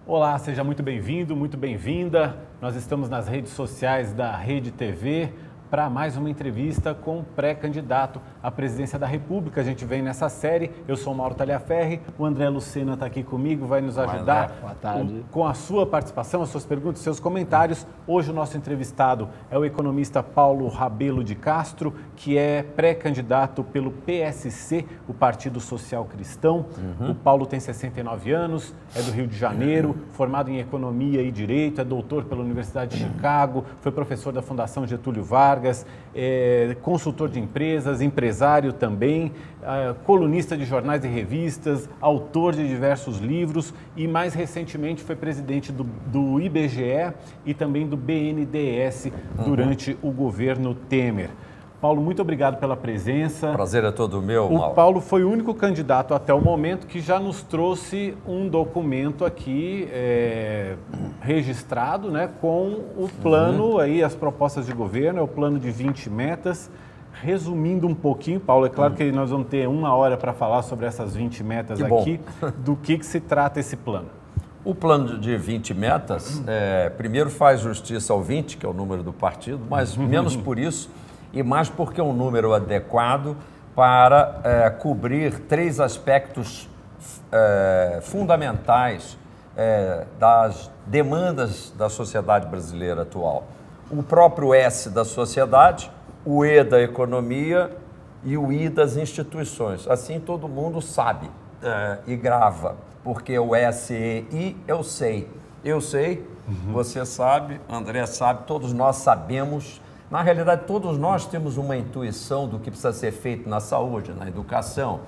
Olá, seja muito bem-vindo, muito bem-vinda. Nós estamos nas redes sociais da Rede TV para mais uma entrevista com um pré-candidato à presidência da República. A gente vem nessa série, eu sou o Mauro Tagliaferri, o André Lucena está aqui comigo, vai nos ajudar com a sua participação, as suas perguntas, seus comentários. Hoje o nosso entrevistado é o economista Paulo Rabelo de Castro, que é pré-candidato pelo PSC, o Partido Social Cristão. O Paulo tem 69 anos, é do Rio de Janeiro, formado em Economia e Direito, é doutor pela Universidade de Chicago, foi professor da Fundação Getúlio Vargas, consultor de empresas, empresário também, colunista de jornais e revistas, autor de diversos livros e mais recentemente foi presidente do IBGE e também do BNDES durante o governo Temer. Paulo, muito obrigado pela presença. Prazer é todo meu, Mauro. O Paulo foi o único candidato até o momento que já nos trouxe um documento aqui registrado, né, com o plano, aí, as propostas de governo, é o plano de 20 metas. Resumindo um pouquinho, Paulo, é claro que nós vamos ter 1 hora para falar sobre essas 20 metas aqui. Do que se trata esse plano? O plano de 20 metas, primeiro faz justiça ao 20, que é o número do partido, mas menos por isso, e mais porque é um número adequado para cobrir 3 aspectos fundamentais das demandas da sociedade brasileira atual. O próprio S da sociedade, o E da economia e o I das instituições. Assim todo mundo sabe e grava, porque o S, E, I, eu sei. Eu sei, você sabe, André sabe, todos nós sabemos. Na realidade, todos nós temos uma intuição do que precisa ser feito na saúde, na educação,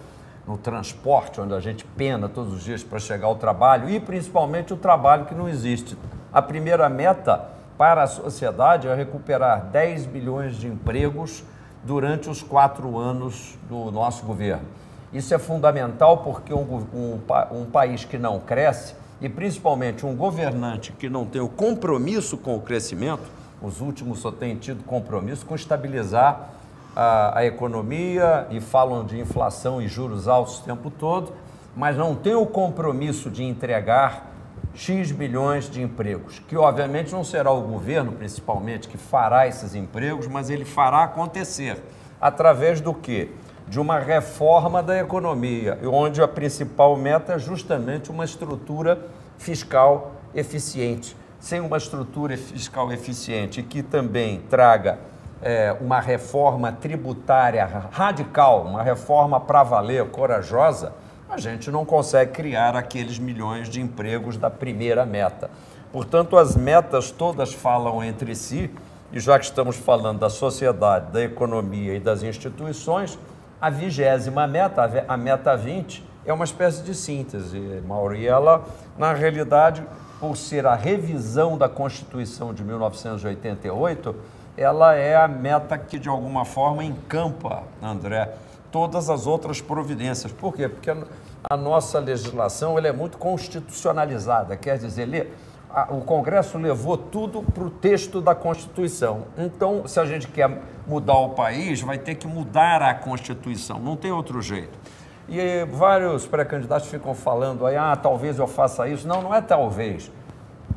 no transporte, onde a gente pena todos os dias para chegar ao trabalho e principalmente o trabalho que não existe. A primeira meta para a sociedade é recuperar 10 milhões de empregos durante os 4 anos do nosso governo. Isso é fundamental porque um país que não cresce e principalmente um governante que não tem o compromisso com o crescimento, os últimos só têm tido compromisso com estabilizar a economia e falam de inflação e juros altos o tempo todo, mas não tem o compromisso de entregar X milhões de empregos, que obviamente não será o governo, principalmente, que fará esses empregos, mas ele fará acontecer. Através do quê? De uma reforma da economia, onde a principal meta é justamente uma estrutura fiscal eficiente. Sem uma estrutura fiscal eficiente que também traga uma reforma tributária radical, uma reforma para valer, corajosa, a gente não consegue criar aqueles milhões de empregos da primeira meta. Portanto, as metas todas falam entre si, e já que estamos falando da sociedade, da economia e das instituições, a 20ª meta, a meta 20, é uma espécie de síntese, Mauro, e ela, na realidade, por ser a revisão da Constituição de 1988, ela é a meta que, de alguma forma, encampa, André, todas as outras providências. Por quê? Porque a nossa legislação ela é muito constitucionalizada, quer dizer, o Congresso levou tudo para o texto da Constituição. Então, se a gente quer mudar o país, vai ter que mudar a Constituição, não tem outro jeito. E vários pré-candidatos ficam falando aí, talvez eu faça isso. Não, não é talvez.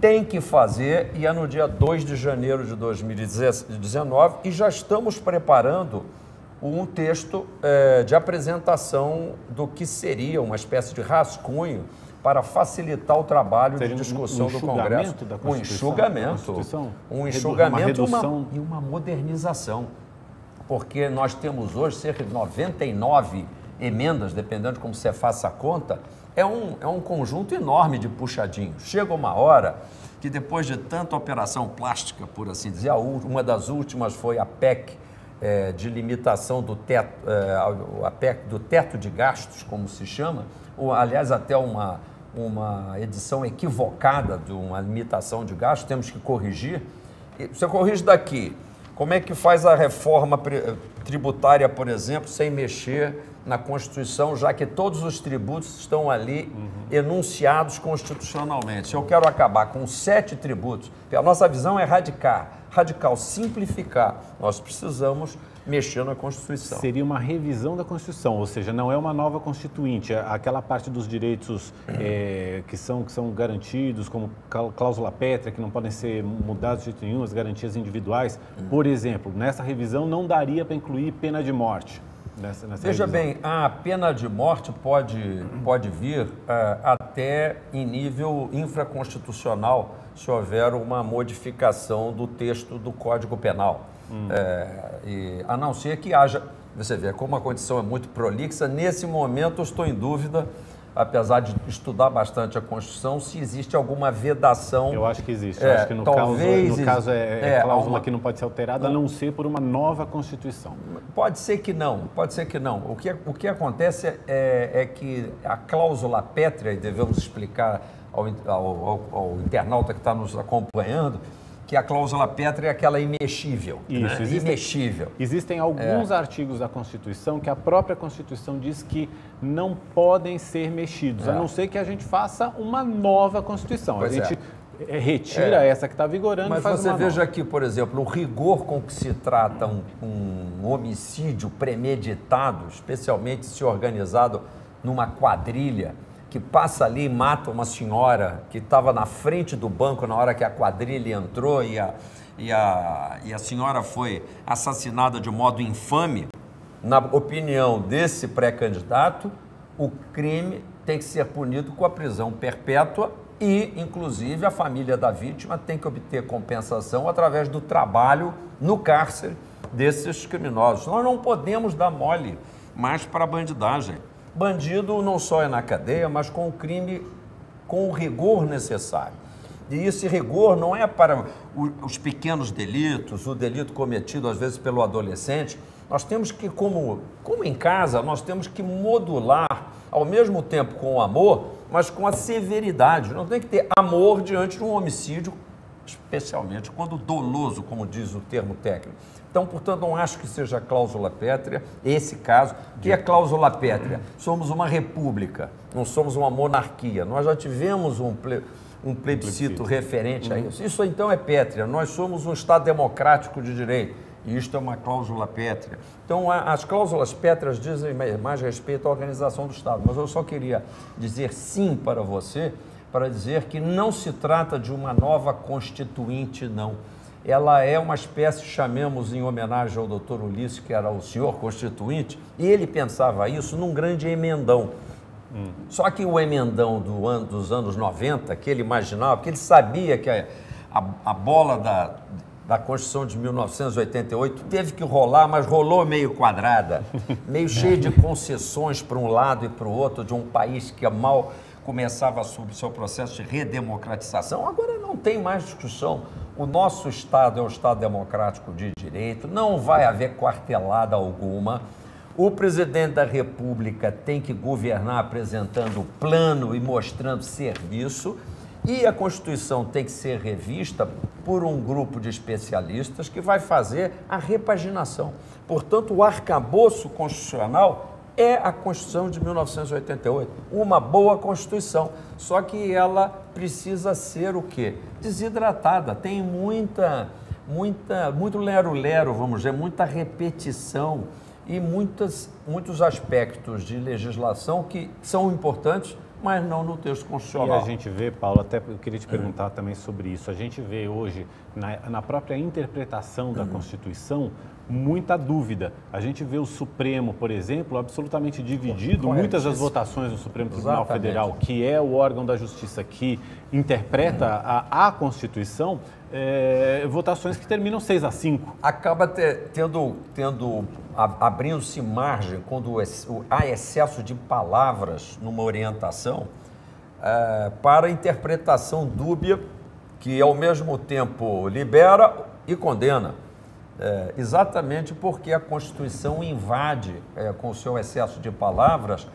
Tem que fazer e é no dia 2 de janeiro de 2019 e já estamos preparando um texto de apresentação do que seria uma espécie de rascunho para facilitar o trabalho de discussão do Congresso. Um enxugamento, e uma modernização. Porque nós temos hoje cerca de 99 emendas, dependendo de como você faça a conta, é um conjunto enorme de puxadinhos. Chega uma hora que depois de tanta operação plástica, por assim dizer, uma das últimas foi a PEC de limitação do teto, a PEC do teto de gastos, como se chama, ou, aliás, até uma edição equivocada de uma limitação de gastos, temos que corrigir. Você corrige daqui. Como é que faz a reforma tributária, por exemplo, sem mexer na Constituição, já que todos os tributos estão ali enunciados constitucionalmente? Se eu quero acabar com 7 tributos, a nossa visão é radical simplificar. Nós precisamos mexer na Constituição. Seria uma revisão da Constituição, ou seja, não é uma nova Constituinte. Aquela parte dos direitos que são garantidos, como cláusula pétrea, que não podem ser mudados de jeito nenhum, as garantias individuais. Por exemplo, nessa revisão não daria para incluir pena de morte. Veja bem, a pena de morte pode vir até em nível infraconstitucional se houver uma modificação do texto do Código Penal. A não ser que haja, você vê, como a condição é muito prolixa, nesse momento eu estou em dúvida, apesar de estudar bastante a Constituição, se existe alguma vedação. Eu acho que existe. Eu acho que no caso é cláusula que não pode ser alterada, a não ser por uma nova Constituição. Pode ser que não, pode ser que não. O que acontece é que a cláusula pétrea, e devemos explicar ao internauta que está nos acompanhando, que a cláusula pétrea é aquela imexível. Isso, né? Imexível. Existem alguns artigos da Constituição que a própria Constituição diz que não podem ser mexidos, a não ser que a gente faça uma nova Constituição. Pois a gente retira essa que está vigorando Mas e faz você uma veja nova. aqui, por exemplo, o rigor com que se trata um homicídio premeditado, especialmente se organizado numa quadrilha, que passa ali e mata uma senhora que estava na frente do banco na hora que a quadrilha entrou e a senhora foi assassinada de modo infame. Na opinião desse pré-candidato, o crime tem que ser punido com a prisão perpétua e, inclusive, a família da vítima tem que obter compensação através do trabalho no cárcere desses criminosos. Nós não podemos dar mole mais para a bandidagem. Bandido não só é na cadeia, mas com o crime, com o rigor necessário. E esse rigor não é para os pequenos delitos, o delito cometido às vezes pelo adolescente. Nós temos que, como em casa, nós temos que modular, ao mesmo tempo com o amor, mas com a severidade. Não tem que ter amor diante de um homicídio, especialmente quando doloso, como diz o termo técnico. Então, portanto, não acho que seja cláusula pétrea, esse caso. O que é cláusula pétrea? Somos uma república, não somos uma monarquia. Nós já tivemos um plebiscito referente a isso. Isso, então, é pétrea. Nós somos um Estado democrático de direito. E isto é uma cláusula pétrea. Então, as cláusulas pétreas dizem mais respeito à organização do Estado. Mas eu só queria dizer sim para você, para dizer que não se trata de uma nova constituinte, não. Ela é uma espécie, chamemos em homenagem ao doutor Ulisses, que era o senhor constituinte, e ele pensava isso num grande emendão. Só que o emendão dos anos 90, que ele imaginava, porque ele sabia que a bola da Constituição de 1988 teve que rolar, mas rolou meio quadrada, meio cheio de concessões para um lado e para o outro, de um país que mal começava sobre o seu processo de redemocratização. Agora não tem mais discussão. O nosso Estado é um Estado democrático de direito, não vai haver quartelada alguma. O presidente da República tem que governar apresentando plano e mostrando serviço, e a Constituição tem que ser revista por um grupo de especialistas que vai fazer a repaginação. Portanto, o arcabouço constitucional é a Constituição de 1988, uma boa Constituição, só que ela precisa ser o quê? Desidratada, tem muito lero-lero, vamos dizer, muita repetição e muitos aspectos de legislação que são importantes, mas não no texto constitucional. E a gente vê, Paulo, até eu queria te perguntar também sobre isso, a gente vê hoje, na própria interpretação da Constituição, muita dúvida. A gente vê o Supremo, por exemplo, absolutamente dividido, muitas das votações do Supremo Tribunal Federal, que é o órgão da justiça que interpreta a Constituição, votações que terminam 6-5. Acaba abrindo-se margem quando há excesso de palavras numa orientação para interpretação dúbia que ao mesmo tempo libera e condena. Exatamente porque a Constituição invade, com o seu excesso de palavras,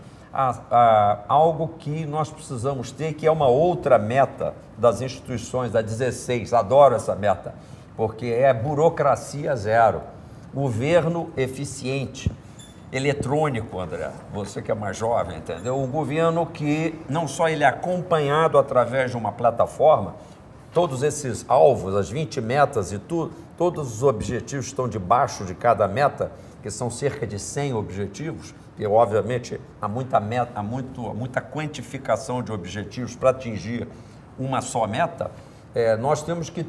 algo que nós precisamos ter, que é uma outra meta das instituições, a 16, adoro essa meta, porque é burocracia zero, governo eficiente, eletrônico, André, você que é mais jovem, entendeu? Um governo que não só ele é acompanhado através de uma plataforma, todos esses alvos, as 20 metas e tudo, todos os objetivos estão debaixo de cada meta, que são cerca de 100 objetivos, e obviamente há muita quantificação de objetivos para atingir uma só meta. Nós temos que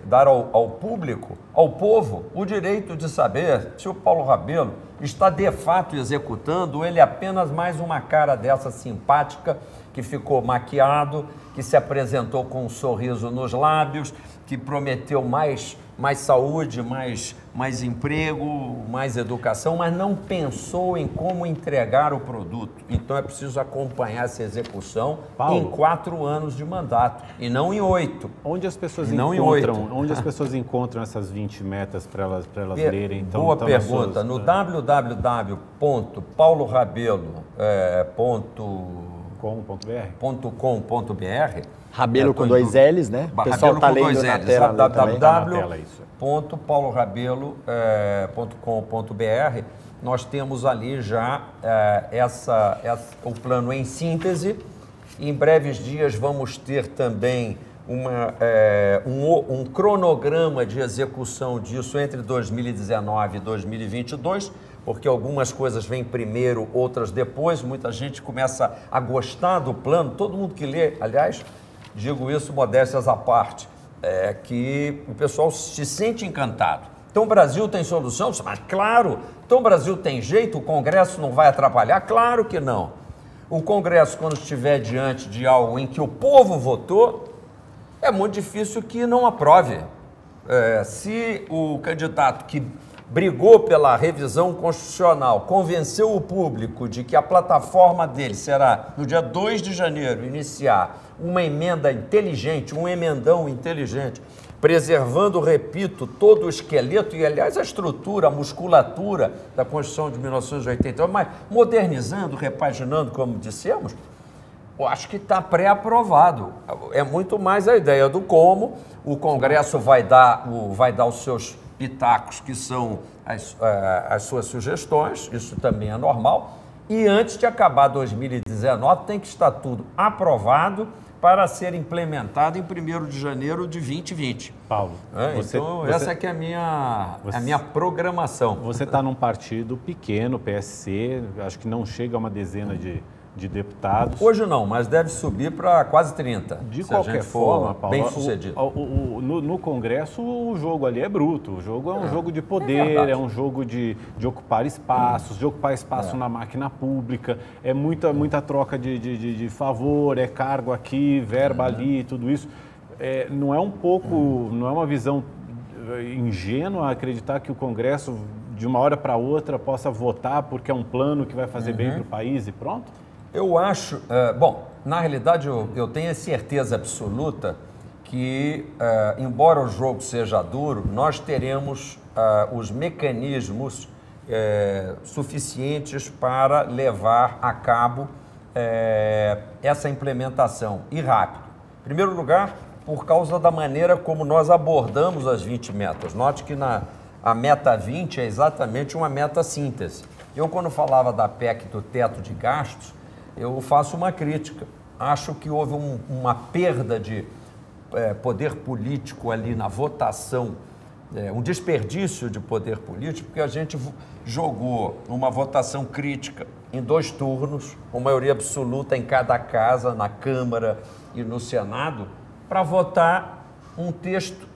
dar ao público, ao povo, o direito de saber se o Paulo Rabelo está de fato executando, ou ele é apenas mais uma cara dessa simpática que ficou maquiado, que se apresentou com um sorriso nos lábios, que prometeu mais saúde, mais emprego, mais educação, mas não pensou em como entregar o produto. Então é preciso acompanhar essa execução, Paulo, em 4 anos de mandato e não em 8. Onde as pessoas as pessoas encontram essas 20 metas para elas lerem? Então, boa pergunta. No www.paulorabelo.com.br Rabelo com 2 L's, né? O pessoal está lendo na tela. www.paulorabelo.com.br. Nós temos ali já o plano em síntese. Em breves dias vamos ter também um cronograma de execução disso entre 2019 e 2022, porque algumas coisas vêm primeiro, outras depois. Muita gente começa a gostar do plano. Todo mundo que lê, aliás, digo isso modéstias à parte, que o pessoal se sente encantado. Então o Brasil tem solução? Mas claro! Então o Brasil tem jeito? O Congresso não vai atrapalhar? Claro que não. O Congresso, quando estiver diante de algo em que o povo votou, é muito difícil que não aprove. Se o candidato que brigou pela revisão constitucional convenceu o público de que a plataforma dele será, no dia 2 de janeiro, iniciar uma emenda inteligente, um emendão inteligente, preservando, repito, todo o esqueleto e, aliás, a estrutura, a musculatura da Constituição de 1989, mas modernizando, repaginando, como dissemos, eu acho que está pré-aprovado. É muito mais a ideia do como o Congresso vai dar os seus pitacos, que são as suas sugestões, isso também é normal, e antes de acabar 2019 tem que estar tudo aprovado para ser implementado em 1º de janeiro de 2020. Paulo, essa que é a minha programação. Você está num partido pequeno, PSC, acho que não chega a uma dezena de deputados. Hoje não, mas deve subir para quase 30. De qualquer forma, Paulo, bem sucedido. No Congresso o jogo ali é bruto. O jogo é um jogo de poder, é um jogo de ocupar espaços, de ocupar espaço na máquina pública. É muita troca de favor, é cargo aqui, verba ali, tudo isso. Não é uma visão ingênua acreditar que o Congresso, de uma hora para outra, possa votar porque é um plano que vai fazer bem para o país e pronto? Eu acho, na realidade eu tenho a certeza absoluta que, embora o jogo seja duro, nós teremos os mecanismos suficientes para levar a cabo essa implementação e rápido. Em primeiro lugar, por causa da maneira como nós abordamos as 20 metas. Note que a meta 20 é exatamente uma meta síntese. Eu, quando falava da PEC do teto de gastos, eu faço uma crítica. Acho que houve uma perda de poder político ali na votação, um desperdício de poder político, porque a gente jogou uma votação crítica em 2 turnos, com maioria absoluta em cada casa, na Câmara e no Senado, para votar um texto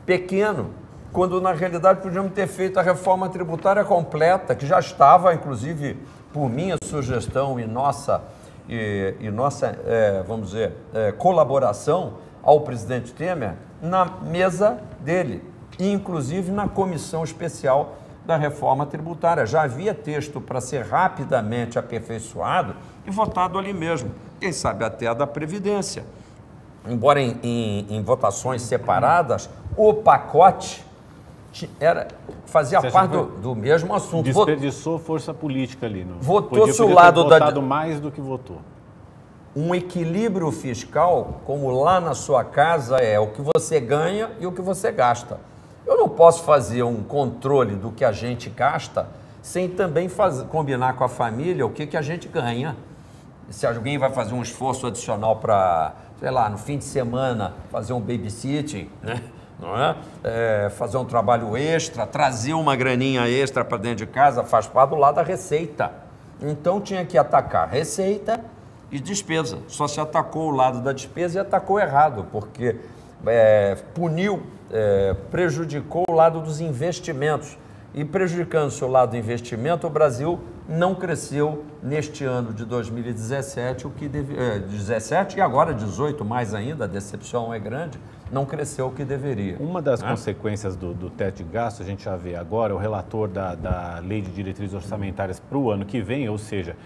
pequeno, quando na realidade podíamos ter feito a reforma tributária completa, que já estava, inclusive, por minha sugestão e nossa vamos dizer, colaboração ao presidente Temer, na mesa dele, e inclusive na comissão especial da reforma tributária. Já havia texto para ser rapidamente aperfeiçoado e votado ali mesmo, quem sabe até a da Previdência. Embora em votações separadas, o pacote fazia parte do mesmo assunto. Desperdiçou força política ali. Votou-se o lado da... votado mais do que votou. Um equilíbrio fiscal, como lá na sua casa, é o que você ganha e o que você gasta. Eu não posso fazer um controle do que a gente gasta sem também combinar com a família o que a gente ganha. Se alguém vai fazer um esforço adicional para, sei lá, no fim de semana, fazer um babysitting, né? não é? Fazer um trabalho extra, trazer uma graninha extra para dentro de casa, faz parte do lado da receita. Então tinha que atacar receita e despesa. Só se atacou o lado da despesa e atacou errado, porque puniu, prejudicou o lado dos investimentos. E prejudicando-se o lado do investimento, o Brasil não cresceu neste ano de 2017, 17 e agora 18, mais ainda, a decepção é grande, não cresceu o que deveria. Uma das consequências do teto de gasto, a gente já vê agora, o relator da Lei de Diretrizes Orçamentárias para o ano que vem, ou seja,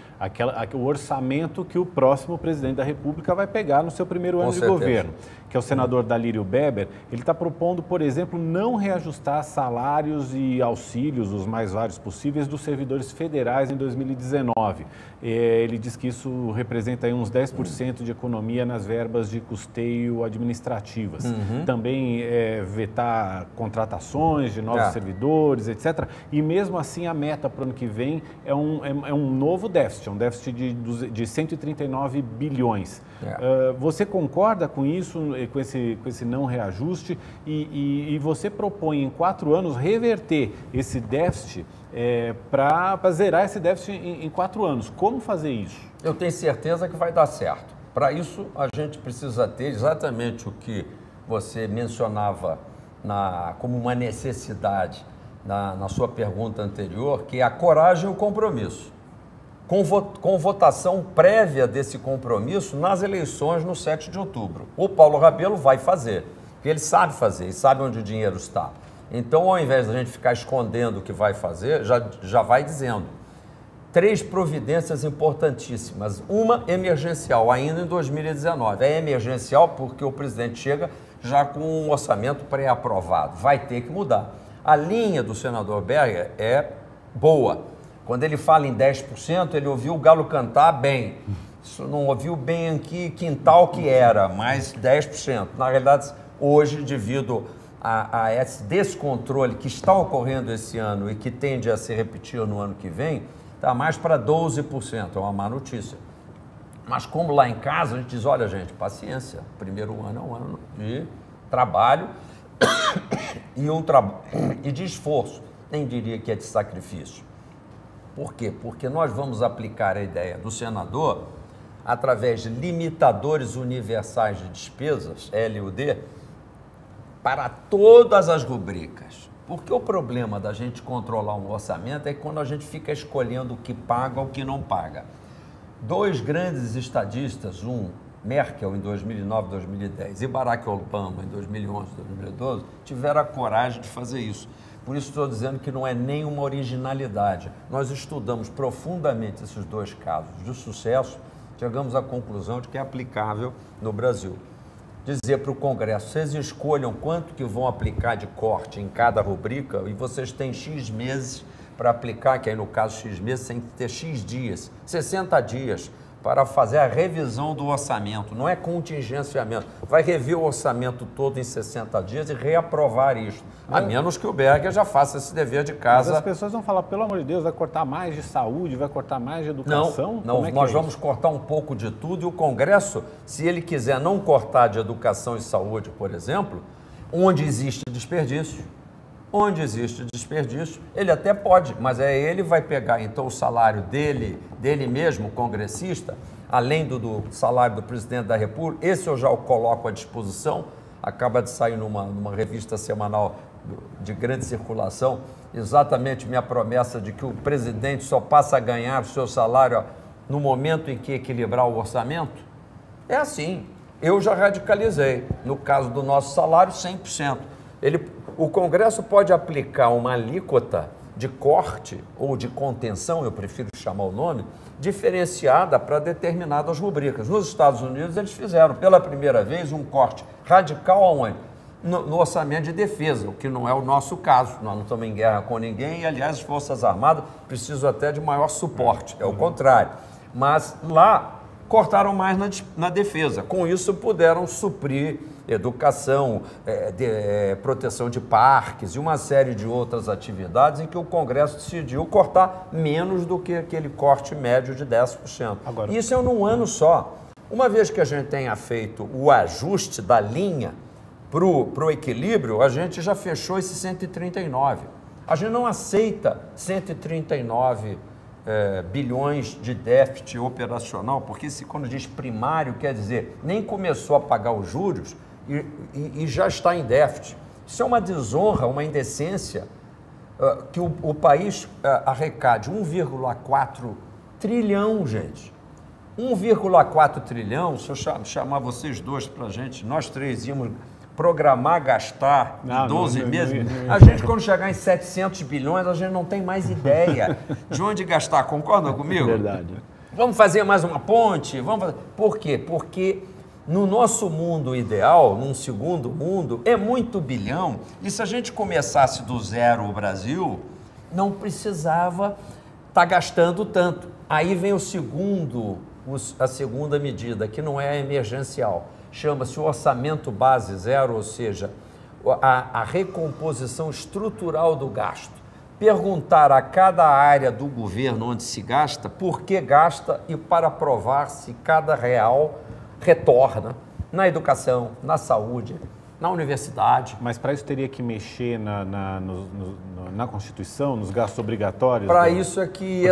o orçamento que o próximo presidente da República vai pegar no seu primeiro ano de governo, que é o senador Dalírio Beber. Ele está propondo, por exemplo, não reajustar salários e auxílios, os mais vários possíveis, dos servidores federais em 2019. Ele diz que isso representa aí uns 10% de economia nas verbas de custeio administrativas. Também vetar contratações de novos servidores, etc. E mesmo assim a meta para o ano que vem é um novo déficit, um déficit de 139 bilhões. Você concorda com isso, com esse não reajuste e você propõe em 4 anos reverter esse déficit para zerar esse déficit em 4 anos. Como fazer isso? Eu tenho certeza que vai dar certo. Para isso, a gente precisa ter exatamente o que você mencionava como uma necessidade na sua pergunta anterior, que é a coragem e o compromisso. Com votação prévia desse compromisso nas eleições no 7 de outubro. O Paulo Rabelo vai fazer, porque ele sabe fazer, ele sabe onde o dinheiro está. Então, ao invés da gente ficar escondendo o que vai fazer, já vai dizendo. 3 providências importantíssimas. Uma emergencial, ainda em 2019. É emergencial porque o presidente chega já com um orçamento pré-aprovado. Vai ter que mudar. A linha do senador Berger é boa. Quando ele fala em 10%, ele ouviu o galo cantar bem. Isso não ouviu bem em que quintal que era, mas 10%. Na realidade, hoje, devido a esse descontrole que está ocorrendo esse ano e que tende a se repetir no ano que vem, está mais para 12%, é uma má notícia. Mas como lá em casa a gente diz, olha gente, paciência, primeiro ano é um ano de trabalho e de esforço, nem diria que é de sacrifício. Por quê? Porque nós vamos aplicar a ideia do senador através de limitadores universais de despesas, LUD, para todas as rubricas. Porque o problema da gente controlar um orçamento é quando a gente fica escolhendo o que paga ou o que não paga. 2 grandes estadistas, Merkel em 2009, 2010 e Barack Obama em 2011, 2012, tiveram a coragem de fazer isso. Por isso estou dizendo que não é nenhuma originalidade. Nós estudamos profundamente esses 2 casos de sucesso, chegamos à conclusão de que é aplicável no Brasil. Dizer para o Congresso, vocês escolham quanto que vão aplicar de corte em cada rubrica e vocês têm X meses para aplicar, que aí no caso X meses tem que ter X dias, 60 dias para fazer a revisão do orçamento, não é contingenciamento. Vai rever o orçamento todo em 60 dias e reaprovar isso, a menos que o Berger já faça esse dever de casa. Mas as pessoas vão falar, pelo amor de Deus, vai cortar mais de saúde, vai cortar mais de educação? Não, nós vamos cortar um pouco de tudo e o Congresso, se ele quiser não cortar de educação e saúde, por exemplo, onde existe desperdício, ele até pode, mas ele vai pegar então o salário dele mesmo, congressista, além do salário do presidente da República. Esse eu já o coloco à disposição, acaba de sair numa revista semanal de grande circulação, exatamente minha promessa de que o presidente só passa a ganhar o seu salário no momento em que equilibrar o orçamento. É assim, eu já radicalizei, no caso do nosso salário, 100%. O Congresso pode aplicar uma alíquota de corte ou de contenção, eu prefiro chamar o nome, diferenciada para determinadas rubricas. Nos Estados Unidos, eles fizeram pela primeira vez um corte radical aonde? No orçamento de defesa, o que não é o nosso caso. Nós não estamos em guerra com ninguém e, aliás, as Forças Armadas precisam até de maior suporte, é o contrário. Mas lá cortaram mais na defesa. Com isso, puderam suprir educação, proteção de parques e uma série de outras atividades em que o Congresso decidiu cortar menos do que aquele corte médio de 10%. Agora, isso é num ano só. Uma vez que a gente tenha feito o ajuste da linha para o equilíbrio, a gente já fechou esse 139. A gente não aceita 139 bilhões de déficit operacional, porque quando diz primário, quer dizer, nem começou a pagar os juros e já está em déficit. Isso é uma desonra, uma indecência, que o país arrecade 1,4 trilhão, gente. 1,4 trilhão, se eu chamar vocês dois para a gente, nós três íamos programar, gastar em 12 meses, a gente quando chegar em 700 bilhões, a gente não tem mais ideia de onde gastar, concordam comigo? Verdade. Vamos fazer mais uma ponte? Vamos fazer... Por quê? Porque no nosso mundo ideal, num segundo mundo, é muito bilhão, e se a gente começasse do zero o Brasil, não precisava estar gastando tanto. Aí vem a segunda medida, que não é emergencial, chama-se o orçamento base zero, ou seja, a recomposição estrutural do gasto. Perguntar a cada área do governo onde se gasta, por que gasta e para provar se cada real retorna na educação, na saúde, na universidade. Mas para isso teria que mexer na Constituição, nos gastos obrigatórios? Para isso é que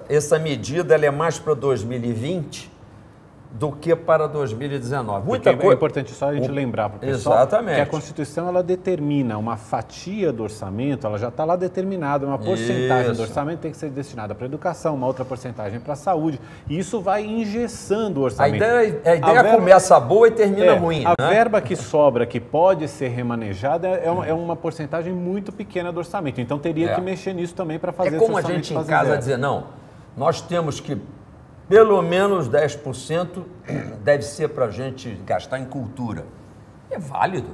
essa medida ela é mais para 2020 do que para 2019. Muita coisa... É importante só a gente lembrar para o pessoal. Exatamente. Que a Constituição ela determina uma fatia do orçamento, ela já está lá determinada, uma porcentagem do orçamento tem que ser destinada para a educação, uma outra porcentagem para a saúde, e isso vai engessando o orçamento. A ideia começa boa e termina ruim. A verba que sobra, que pode ser remanejada, é uma porcentagem muito pequena do orçamento, então teria que mexer nisso também para fazer esse orçamento. É como a gente em casa dizer, não, nós temos que pelo menos 10% deve ser para a gente gastar em cultura. É válido.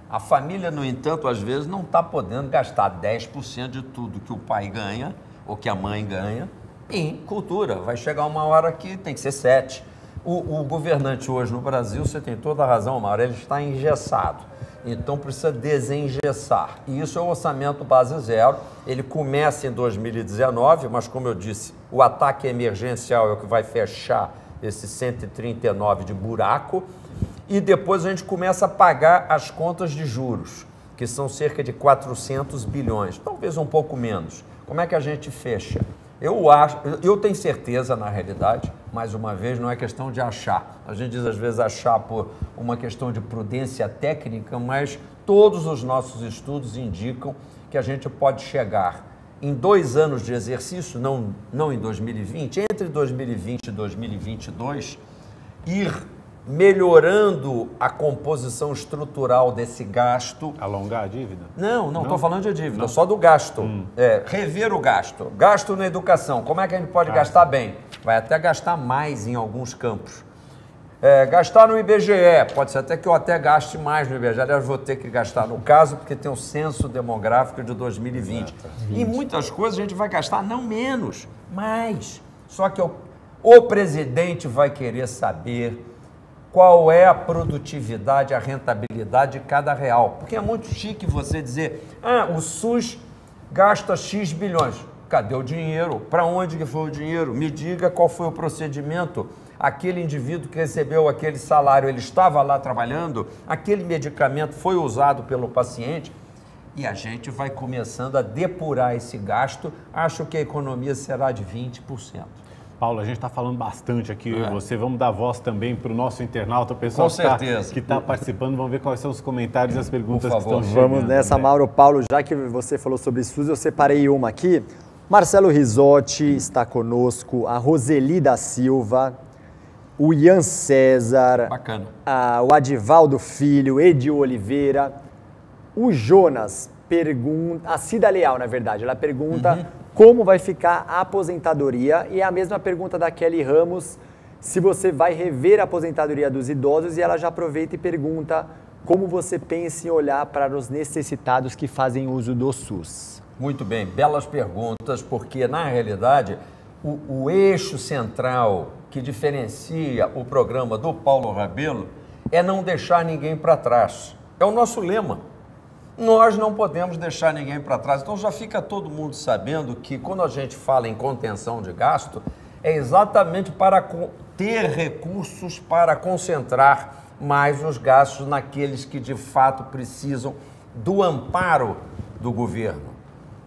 A família, no entanto, às vezes não está podendo gastar 10% de tudo que o pai ganha ou que a mãe ganha em cultura. Vai chegar uma hora que tem que ser 7%. O governante hoje no Brasil, você tem toda a razão, Mauro, ele está engessado. Então precisa desengessar. E isso é o orçamento base zero. Ele começa em 2019, mas como eu disse, o ataque emergencial é o que vai fechar esse 139 de buraco. E depois a gente começa a pagar as contas de juros, que são cerca de 400 bilhões, talvez um pouco menos. Como é que a gente fecha? Eu tenho certeza, na realidade, mais uma vez, não é questão de achar. A gente diz, às vezes, achar por uma questão de prudência técnica, mas todos os nossos estudos indicam que a gente pode chegar em 2 anos de exercício, não em 2020, entre 2020 e 2022, ir melhorando a composição estrutural desse gasto. Alongar a dívida? Não estou falando de dívida, só do gasto. Rever o gasto. Gasto na educação. Como é que a gente pode gastar bem? Vai até gastar mais em alguns campos. Gastar no IBGE. Pode ser até que eu até gaste mais no IBGE. Aliás, vou ter que gastar no caso, porque tem o censo demográfico de 2020. E muitas coisas a gente vai gastar não menos, mais. Só que o presidente vai querer saber qual é a produtividade, a rentabilidade de cada real. Porque é muito chique você dizer, o SUS gasta X bilhões. Cadê o dinheiro? Para onde que foi o dinheiro? Me diga qual foi o procedimento. Aquele indivíduo que recebeu aquele salário, ele estava lá trabalhando? Aquele medicamento foi usado pelo paciente? E a gente vai começando a depurar esse gasto. Acho que a economia será de 20%. Paulo, a gente está falando bastante aqui, eu e você. Vamos dar voz também para o nosso internauta, o pessoal que está participando. Vamos ver quais são os comentários e as perguntas que estão chegando. Vamos nessa, Mauro. Paulo, já que você falou sobre SUS, eu separei uma aqui. Marcelo Risotti está conosco, a Roseli da Silva, o Ian César, o Adivaldo Filho, Edil Oliveira, o Jonas pergunta, a Cida Leal, na verdade, ela pergunta como vai ficar a aposentadoria, e é a mesma pergunta da Kelly Ramos, se você vai rever a aposentadoria dos idosos, e ela já aproveita e pergunta como você pensa em olhar para os necessitados que fazem uso do SUS. Muito bem, belas perguntas, porque na realidade o eixo central que diferencia o programa do Paulo Rabelo é não deixar ninguém para trás. É o nosso lema. Nós não podemos deixar ninguém para trás. Então já fica todo mundo sabendo que quando a gente fala em contenção de gasto, é exatamente para ter recursos para concentrar mas os gastos naqueles que de fato precisam do amparo do governo.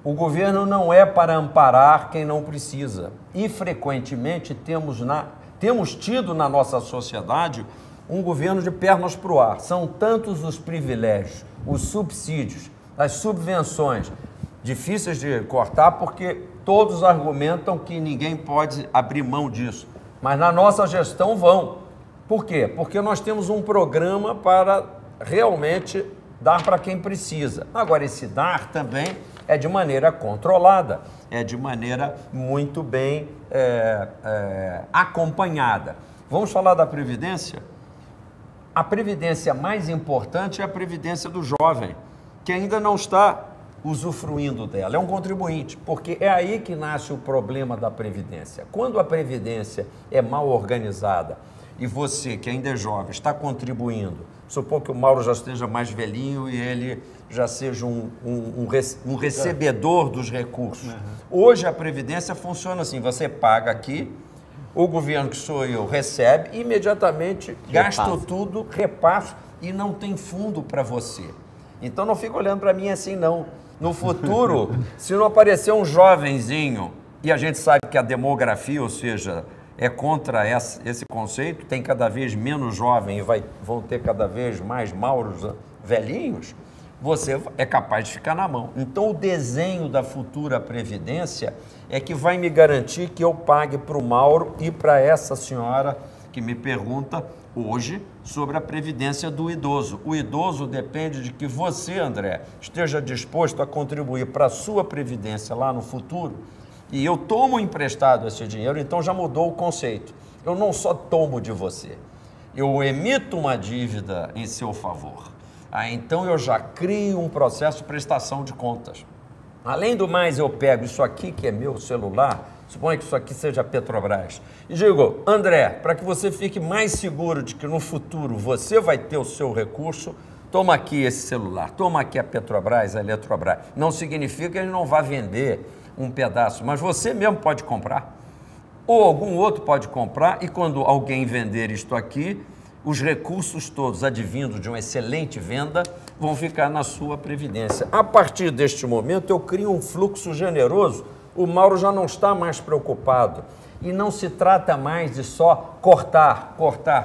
O governo não é para amparar quem não precisa. E frequentemente temos tido na nossa sociedade um governo de pernas para o ar. São tantos os privilégios, os subsídios, as subvenções, difíceis de cortar porque todos argumentam que ninguém pode abrir mão disso. Mas na nossa gestão vão. Por quê? Porque nós temos um programa para realmente dar para quem precisa. Agora, esse dar também é de maneira controlada, é de maneira muito bem acompanhada. Vamos falar da Previdência? A Previdência mais importante é a Previdência do jovem, que ainda não está usufruindo dela, é um contribuinte, porque é aí que nasce o problema da Previdência. Quando a Previdência é mal organizada e você, que ainda é jovem, está contribuindo, supor que o Mauro já esteja mais velhinho e ele já seja um recebedor dos recursos. Hoje a Previdência funciona assim, você paga aqui, o governo, que sou eu, recebe e imediatamente gasta tudo, repassa e não tem fundo para você. Então não fica olhando para mim assim não. No futuro, se não aparecer um jovenzinho, e a gente sabe que a demografia, ou seja, é contra esse conceito, tem cada vez menos jovem e vão ter cada vez mais Mauros velhinhos, você é capaz de ficar na mão. Então o desenho da futura Previdência é que vai me garantir que eu pague para o Mauro e para essa senhora que me pergunta hoje sobre a Previdência do idoso. O idoso depende de que você, André, esteja disposto a contribuir para a sua Previdência lá no futuro. E eu tomo emprestado esse dinheiro, então já mudou o conceito. Eu não só tomo de você, eu emito uma dívida em seu favor. Então eu já crio um processo de prestação de contas. Além do mais, eu pego isso aqui, que é meu celular, suponha que isso aqui seja Petrobras, e digo, André, para que você fique mais seguro de que no futuro você vai ter o seu recurso, toma aqui esse celular, toma aqui a Petrobras, a Eletrobras. Não significa que ele não vá vender um pedaço, mas você mesmo pode comprar, ou algum outro pode comprar, e quando alguém vender isto aqui, os recursos todos advindos de uma excelente venda vão ficar na sua Previdência. A partir deste momento, eu crio um fluxo generoso, o Mauro já não está mais preocupado. E não se trata mais de só cortar,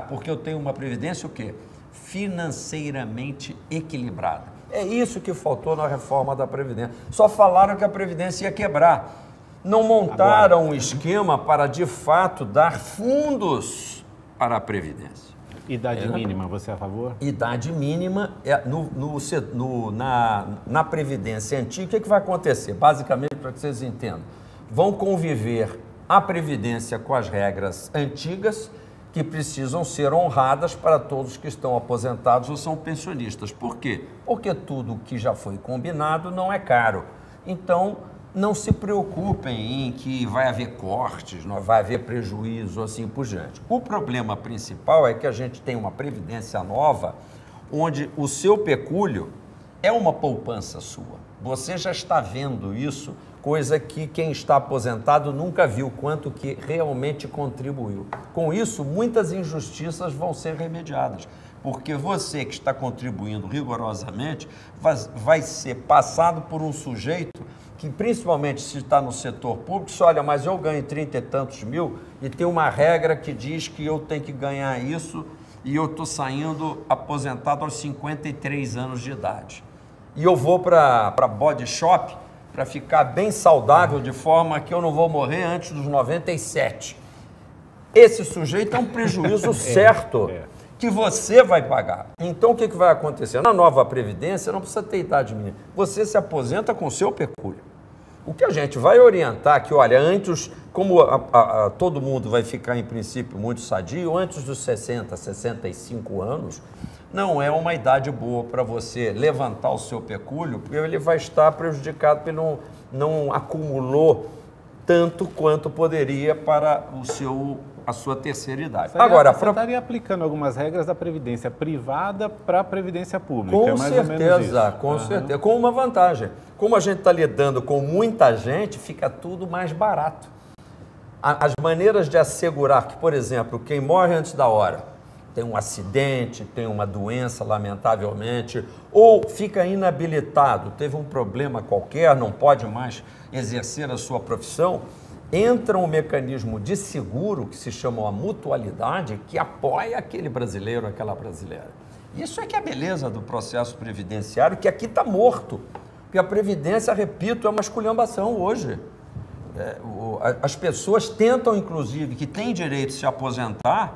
porque eu tenho uma Previdência o quê? Financeiramente equilibrada. É isso que faltou na reforma da Previdência. Só falaram que a Previdência ia quebrar. Não montaram um esquema para, de fato, dar fundos para a Previdência. Idade mínima, você é a favor? Idade mínima, na Previdência antiga, o que vai acontecer? Basicamente, para que vocês entendam, vão conviver a Previdência com as regras antigas, que precisam ser honradas para todos que estão aposentados ou são pensionistas. Por quê? Porque tudo que já foi combinado não é caro. Então, não se preocupem em que vai haver cortes, não vai haver prejuízo, assim por diante. O problema principal é que a gente tem uma Previdência nova, onde o seu pecúlio é uma poupança sua. Você já está vendo isso, coisa que quem está aposentado nunca viu, quanto que realmente contribuiu. Com isso, muitas injustiças vão ser remediadas, porque você que está contribuindo rigorosamente vai ser passado por um sujeito que, principalmente se está no setor público, se olha, mas eu ganho 30 e tantos mil e tem uma regra que diz que eu tenho que ganhar isso e eu estou saindo aposentado aos 53 anos de idade. E eu vou para body shop para ficar bem saudável, de forma que eu não vou morrer antes dos 97. Esse sujeito é um prejuízo certo que você vai pagar. Então, o que vai acontecer? Na nova Previdência, não precisa ter idade mínima. Você se aposenta com o seu pecúlio. O que a gente vai orientar que, olha, antes, como todo mundo vai ficar, em princípio, muito sadio, antes dos 60, 65 anos, não é uma idade boa para você levantar o seu pecúlio, porque ele vai estar prejudicado porque não acumulou tanto quanto poderia para a sua terceira idade. Você estaria aplicando algumas regras da Previdência privada para a Previdência Pública. Com certeza, com certeza. Com uma vantagem. Como a gente está lidando com muita gente, fica tudo mais barato. As maneiras de assegurar que, por exemplo, quem morre antes da hora tem um acidente, tem uma doença, lamentavelmente, ou fica inabilitado, teve um problema qualquer, não pode mais exercer a sua profissão, entra um mecanismo de seguro, que se chama a mutualidade, que apoia aquele brasileiro, aquela brasileira. Isso é que é a beleza do processo previdenciário, que aqui está morto. Porque a Previdência, repito, é uma esculhambação hoje. As pessoas tentam, inclusive, que têm direito de se aposentar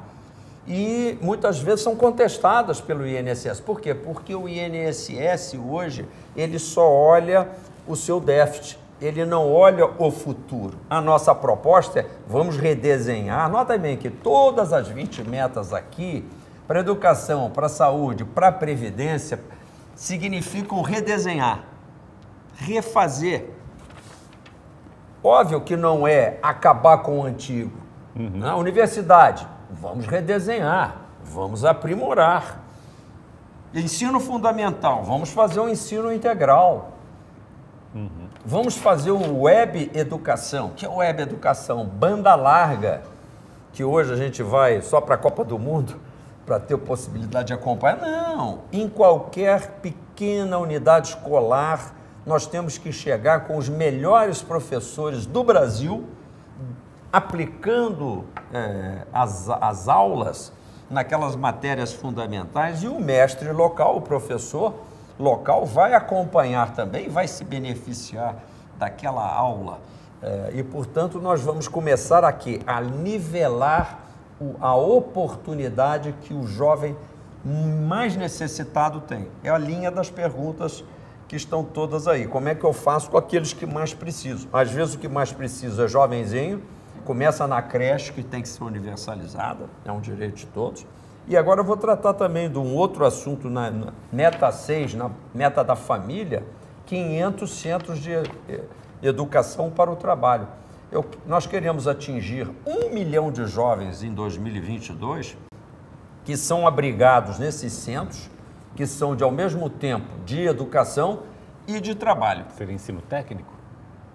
e muitas vezes são contestadas pelo INSS. Por quê? Porque o INSS hoje, ele só olha o seu déficit, ele não olha o futuro. A nossa proposta é, vamos redesenhar, nota bem que todas as 20 metas aqui, para educação, para saúde, para previdência, significam redesenhar, refazer. Óbvio que não é acabar com o antigo. Na universidade, vamos redesenhar, vamos aprimorar. Ensino fundamental, vamos fazer um ensino integral. Vamos fazer o web educação. O que é web educação? Banda larga, que hoje a gente vai só para a Copa do Mundo para ter possibilidade de acompanhar. Não, em qualquer pequena unidade escolar, nós temos que chegar com os melhores professores do Brasil, aplicando as aulas naquelas matérias fundamentais, e o mestre local, o professor local, vai acompanhar também, vai se beneficiar daquela aula. E, portanto, nós vamos começar aqui a nivelar a oportunidade que o jovem mais necessitado tem. É a linha das perguntas que estão todas aí. Como é que eu faço com aqueles que mais precisam? Às vezes o que mais precisa é jovenzinho, começa na creche, que tem que ser universalizada, é um direito de todos. E agora eu vou tratar também de um outro assunto na meta 6, na meta da família, 500 centros de educação para o trabalho. Nós queremos atingir 1 milhão de jovens em 2022 que são abrigados nesses centros, que são ao mesmo tempo de educação e de trabalho. Seria ensino técnico?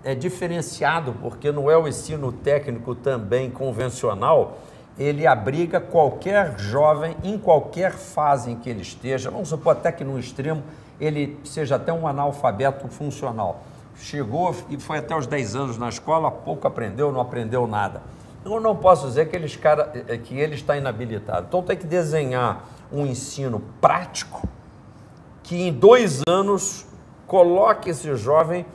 É diferenciado, porque não é o ensino técnico também convencional, ele abriga qualquer jovem em qualquer fase em que ele esteja, vamos supor até que no extremo ele seja até um analfabeto funcional. Chegou e foi até os 10 anos na escola, pouco aprendeu, não aprendeu nada. Eu não posso dizer que ele está inabilitado. Então tem que desenhar um ensino prático que em 2 anos coloque esse jovem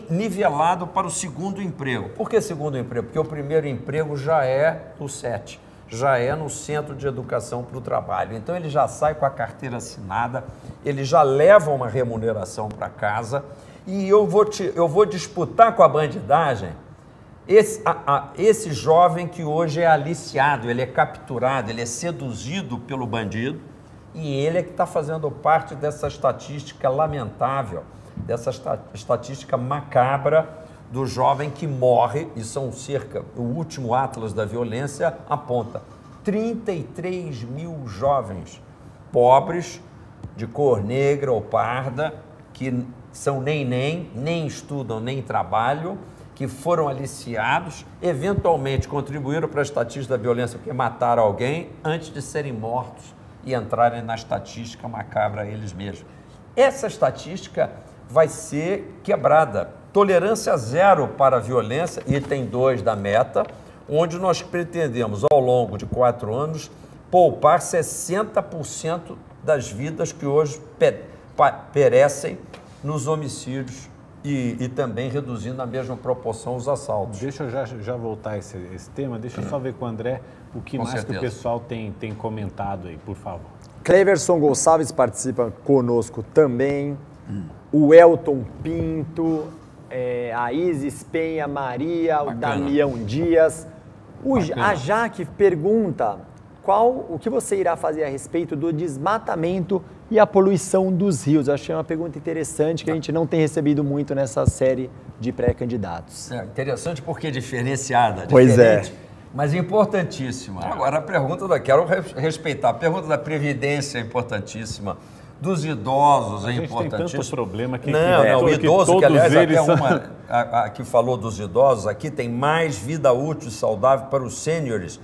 nivelado para o segundo emprego. Por que segundo emprego? Porque o primeiro emprego já é no SET, já é no Centro de Educação para o Trabalho. Então ele já sai com a carteira assinada, ele já leva uma remuneração para casa. E eu vou disputar com a bandidagem esse jovem que hoje é aliciado, ele é capturado, ele é seduzido pelo bandido, e ele é que está fazendo parte dessa estatística lamentável, dessa estatística macabra do jovem que morre, e são o último Atlas da Violência aponta 33 mil jovens pobres, de cor negra ou parda, que são nem estudam, nem trabalham, que foram aliciados, eventualmente contribuíram para a estatística da violência porque mataram alguém antes de serem mortos e entrarem na estatística macabra eles mesmos. Essa estatística vai ser quebrada. Tolerância zero para a violência, item 2 da meta, onde nós pretendemos, ao longo de 4 anos, poupar 60% das vidas que hoje perecem nos homicídios e também reduzindo na mesma proporção os assaltos. Deixa eu já voltar a esse tema, deixa eu só ver com o André o que mais que o pessoal tem comentado aí, por favor. Cleverson Gonçalves participa conosco também, o Elton Pinto, a Isis Penha Maria, o Damião Dias, a Jaque pergunta o que você irá fazer a respeito do desmatamento e a poluição dos rios. Eu achei uma pergunta interessante que a gente não tem recebido muito nessa série de pré-candidatos. Interessante porque é diferenciada, pois diferente, mas importantíssima. Agora, a pergunta quero respeitar, a pergunta da Previdência é importantíssima, dos idosos é importantíssimo. Tem tanto problema que... o idoso, que aliás até uma que falou dos idosos aqui, tem mais vida útil e saudável para os sêniores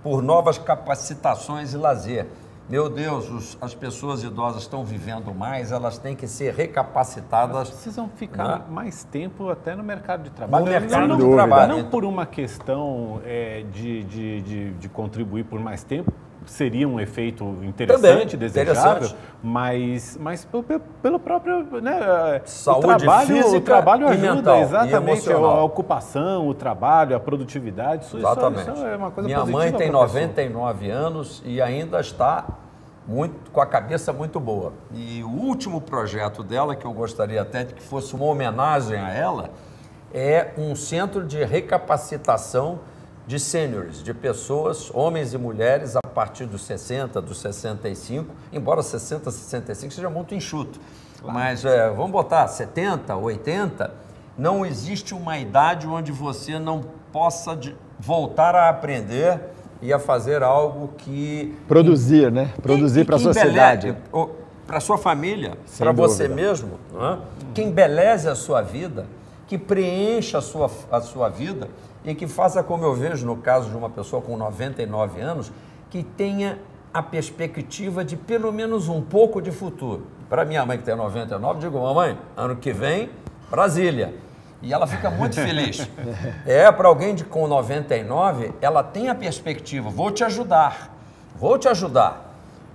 por novas capacitações e lazer. Meu Deus, as pessoas idosas estão vivendo mais, elas têm que ser recapacitadas. Elas precisam ficar mais tempo até no mercado de trabalho. No mercado de trabalho. Não por uma questão de contribuir por mais tempo, seria um efeito interessante, desejável, mas pelo próprio, né, saúde física, o trabalho ajuda, mental, exatamente, a ocupação, o trabalho, a produtividade, isso é uma coisa Minha positiva. mãe tem 99 anos e ainda está com a cabeça muito boa. E o último projeto dela, que eu gostaria até de que fosse uma homenagem a ela, é um centro de recapacitação de sêniores, de pessoas, homens e mulheres, a partir dos 60, dos 65, embora 60, 65 seja muito enxuto. Claro. Mas vamos botar 70, 80, não existe uma idade onde você não possa voltar a aprender e a fazer algo que... Produzir, né? Produzir para a sociedade. Para a sua família, para você mesmo, não é? Que embeleze a sua vida, que preencha a sua vida e que faça, como eu vejo no caso de uma pessoa com 99 anos, que tenha a perspectiva de pelo menos um pouco de futuro. Para minha mãe que tem 99, digo, mamãe, ano que vem, Brasília. E ela fica muito feliz. Para alguém com 99, ela tem a perspectiva, vou te ajudar.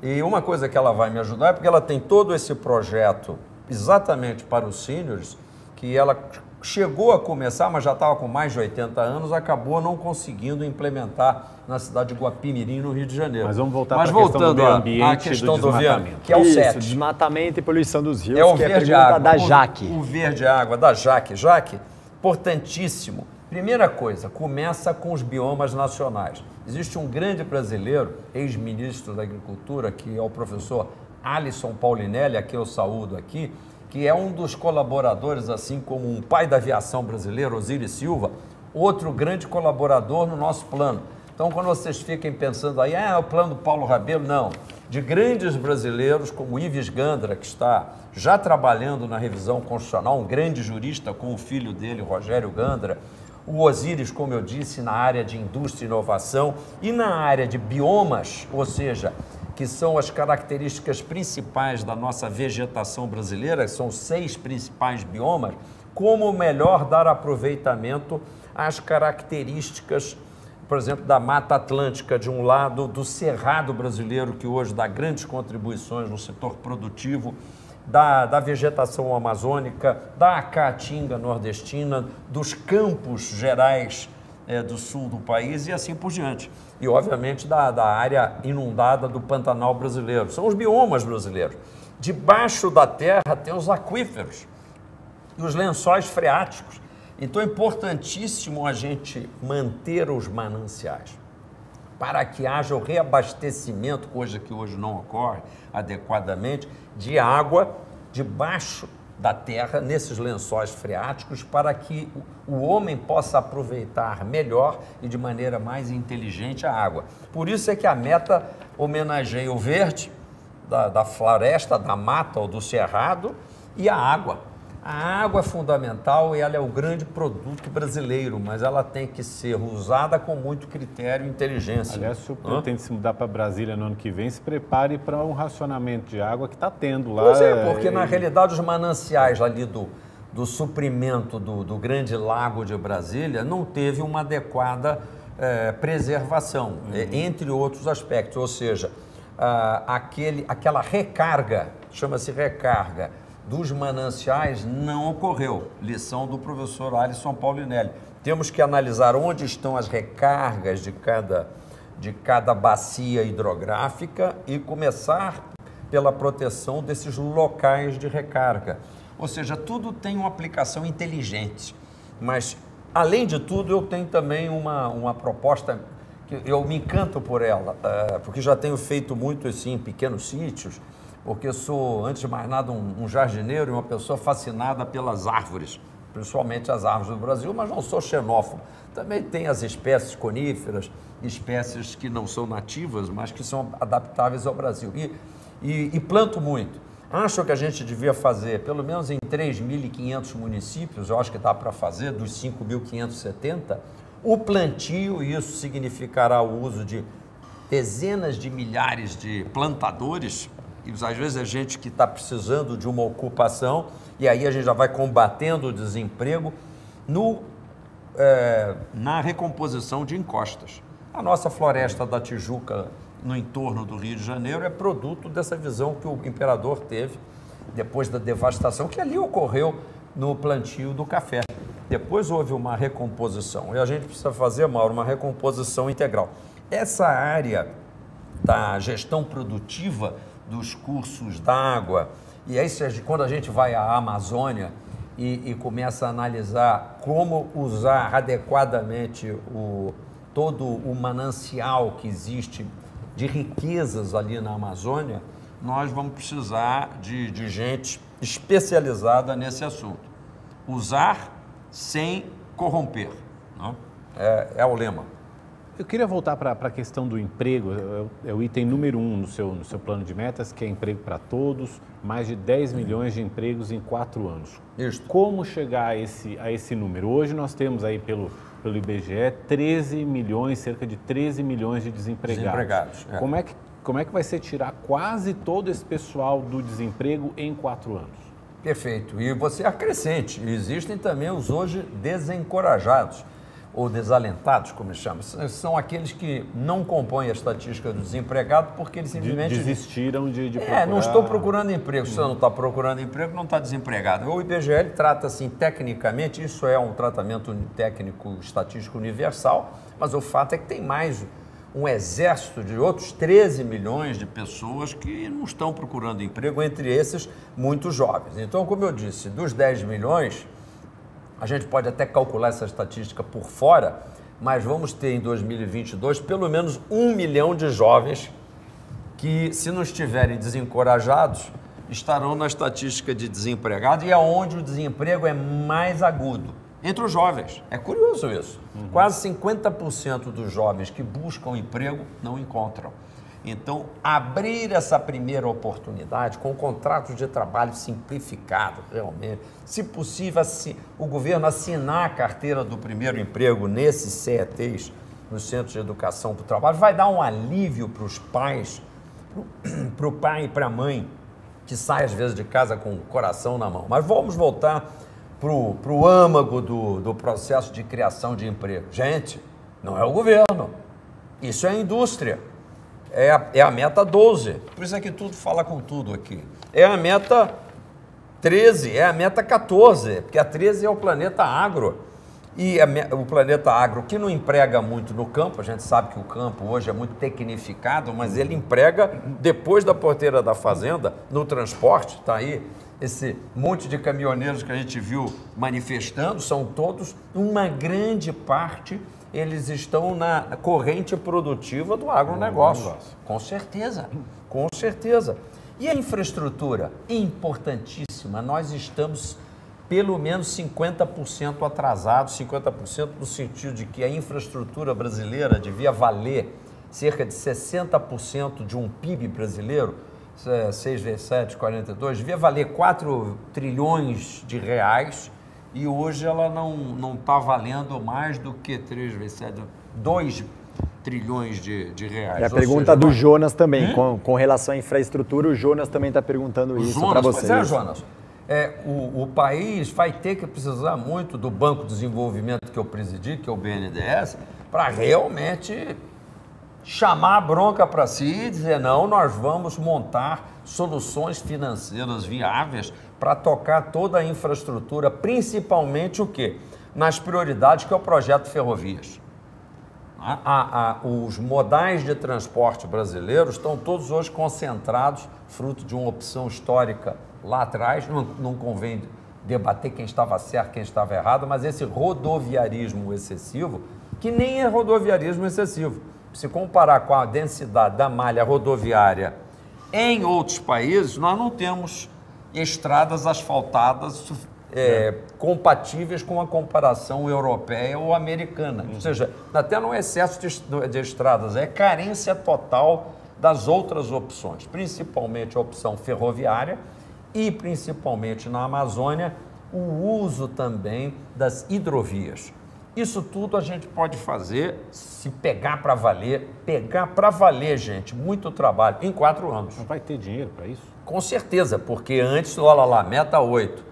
E uma coisa que ela vai me ajudar é porque ela tem todo esse projeto exatamente para os sêniores, que ela chegou a começar, mas já estava com mais de 80 anos, acabou não conseguindo implementar na cidade de Guapimirim, no Rio de Janeiro. Mas vamos voltar para a questão do meio ambiente a questão do desmatamento, que é o 7. Desmatamento e poluição dos rios, é o que é a verde pergunta água, da Jaque. O verde água da Jaque. Jaque, importantíssimo. Primeira coisa, começa com os biomas nacionais. Existe um grande brasileiro, ex-ministro da Agricultura, que é o professor Alisson Paulinelli, a quem eu saúdo aqui, que é um dos colaboradores, assim como um pai da aviação brasileira, Osiris Silva, outro grande colaborador no nosso plano. Então, quando vocês fiquem pensando aí, é o plano Paulo Rabelo, não. De grandes brasileiros, como Ives Gandra, que está já trabalhando na revisão constitucional, um grande jurista com o filho dele, Rogério Gandra, o Osiris, como eu disse, na área de indústria e inovação e na área de biomas, ou seja, que são as características principais da nossa vegetação brasileira, são 6 principais biomas, como melhor dar aproveitamento às características, por exemplo, da Mata Atlântica de um lado, do Cerrado brasileiro, que hoje dá grandes contribuições no setor produtivo, da vegetação amazônica, da caatinga nordestina, dos campos gerais do sul do país e assim por diante. E, obviamente, da área inundada do Pantanal brasileiro. São os biomas brasileiros. Debaixo da terra tem os aquíferos e os lençóis freáticos. Então, é importantíssimo a gente manter os mananciais para que haja o reabastecimento, coisa que hoje não ocorre adequadamente, de água debaixo da terra, nesses lençóis freáticos, para que o homem possa aproveitar melhor e de maneira mais inteligente a água. Por isso é que a meta homenageia o verde da floresta, da mata ou do cerrado e a água. A água é fundamental e ela é o grande produto brasileiro, mas ela tem que ser usada com muito critério e inteligência. Aliás, se o senhor pretende se mudar para Brasília no ano que vem, se prepare para um racionamento de água que está tendo lá. Pois é, porque na realidade os mananciais ali do suprimento do grande lago de Brasília não teve uma adequada preservação, entre outros aspectos, ou seja, aquela recarga, chama-se recarga, dos mananciais não ocorreu. Lição do professor Alisson Paulinelli. Temos que analisar onde estão as recargas de cada bacia hidrográfica e começar pela proteção desses locais de recarga. Ou seja, tudo tem uma aplicação inteligente. Mas, além de tudo, eu tenho também uma proposta que eu me encanto por ela, porque já tenho feito muito assim, em pequenos sítios, porque sou, antes de mais nada, um jardineiro e uma pessoa fascinada pelas árvores, principalmente as árvores do Brasil, mas não sou xenófobo. Também tem as espécies coníferas, espécies que não são nativas, mas que são adaptáveis ao Brasil. E planto muito. Acho que a gente devia fazer, pelo menos em 3.500 municípios, eu acho que dá para fazer, dos 5.570, O plantio, isso significará o uso de dezenas de milhares de plantadores, e às vezes é gente que está precisando de uma ocupação, e aí a gente já vai combatendo o desemprego na recomposição de encostas. A nossa floresta da Tijuca, no entorno do Rio de Janeiro, é produto dessa visão que o imperador teve depois da devastação, que ali ocorreu no plantio do café. Depois houve uma recomposição, e a gente precisa fazer, Mauro, uma recomposição integral. Essa área da gestão produtiva dos cursos d'água, e aí quando a gente vai à Amazônia e começa a analisar como usar adequadamente todo o manancial que existe de riquezas ali na Amazônia, nós vamos precisar de gente especializada nesse assunto. Usar sem corromper, não? É o lema. Eu queria voltar para a questão do emprego, é o item número 1 no seu plano de metas, que é emprego para todos, mais de 10 milhões de empregos em 4 anos. Isso. Como chegar a esse número? Hoje nós temos aí pelo IBGE 13 milhões, cerca de 13 milhões de desempregados. Como é que vai ser tirar quase todo esse pessoal do desemprego em 4 anos? Perfeito. E você acrescente, existem também os hoje desencorajados, ou desalentados, como se chama, são aqueles que não compõem a estatística do desempregado porque eles simplesmente... Desistiram de procurar... não estou procurando emprego. Se você não está procurando emprego, não está desempregado. O IBGE trata assim, tecnicamente, isso é um tratamento técnico estatístico universal, mas o fato é que tem mais um exército de outros 13 milhões de pessoas que não estão procurando emprego, entre esses, muitos jovens. Então, como eu disse, dos 10 milhões... A gente pode até calcular essa estatística por fora, mas vamos ter em 2022 pelo menos 1 milhão de jovens que, se não estiverem desencorajados, estarão na estatística de desempregado, e é onde o desemprego é mais agudo, entre os jovens. É curioso isso. Quase 50% dos jovens que buscam emprego não encontram. Então, abrir essa primeira oportunidade com contratos de trabalho simplificado, realmente, se possível, o governo assinar a carteira do primeiro emprego nesses CETs, nos Centros de Educação para o Trabalho, vai dar um alívio para os pais, para o pai e para a mãe, que sai às vezes de casa com o coração na mão. Mas vamos voltar para o âmago do processo de criação de emprego. Gente, não é o governo, isso é a indústria. É a meta 12, por isso é que tudo fala com tudo aqui. É a meta 13, é a meta 14, porque a 13 é o planeta agro. E o planeta agro, que não emprega muito no campo, a gente sabe que o campo hoje é muito tecnificado, mas ele emprega depois da porteira da fazenda, no transporte, está aí esse monte de caminhoneiros que a gente viu manifestando, são todos, uma grande parte... eles estão na corrente produtiva do agronegócio. Com certeza, com certeza. E a infraestrutura? Importantíssima. Nós estamos pelo menos 50% atrasados, 50% no sentido de que a infraestrutura brasileira devia valer cerca de 60% de um PIB brasileiro, 6 vezes 7, 42, devia valer 4 trilhões de reais, e hoje ela não está valendo mais do que 3 vezes 7, 2 trilhões de reais. E a pergunta do Jonas também, com relação à infraestrutura, o Jonas também está perguntando isso para vocês. Pois é, Jonas. O país vai ter que precisar muito do Banco de Desenvolvimento que eu presidi, que é o BNDES, para realmente chamar a bronca para si e dizer, não, nós vamos montar soluções financeiras viáveis para tocar toda a infraestrutura, principalmente o quê? Nas prioridades, que é o projeto Ferrovias. Os modais de transporte brasileiros estão todos hoje concentrados, fruto de uma opção histórica lá atrás, não convém debater quem estava certo, quem estava errado, mas esse rodoviarismo excessivo, que nem é rodoviarismo excessivo, se comparar com a densidade da malha rodoviária em outros países, nós não temos estradas asfaltadas compatíveis com a comparação europeia ou americana. Ou seja, até não é excesso de estradas, é carência total das outras opções, principalmente a opção ferroviária e principalmente na Amazônia, o uso também das hidrovias. Isso tudo a gente pode fazer se pegar para valer. Pegar para valer, gente, muito trabalho, em 4 anos. Mas vai ter dinheiro para isso? Com certeza, porque antes, olha lá, meta 8.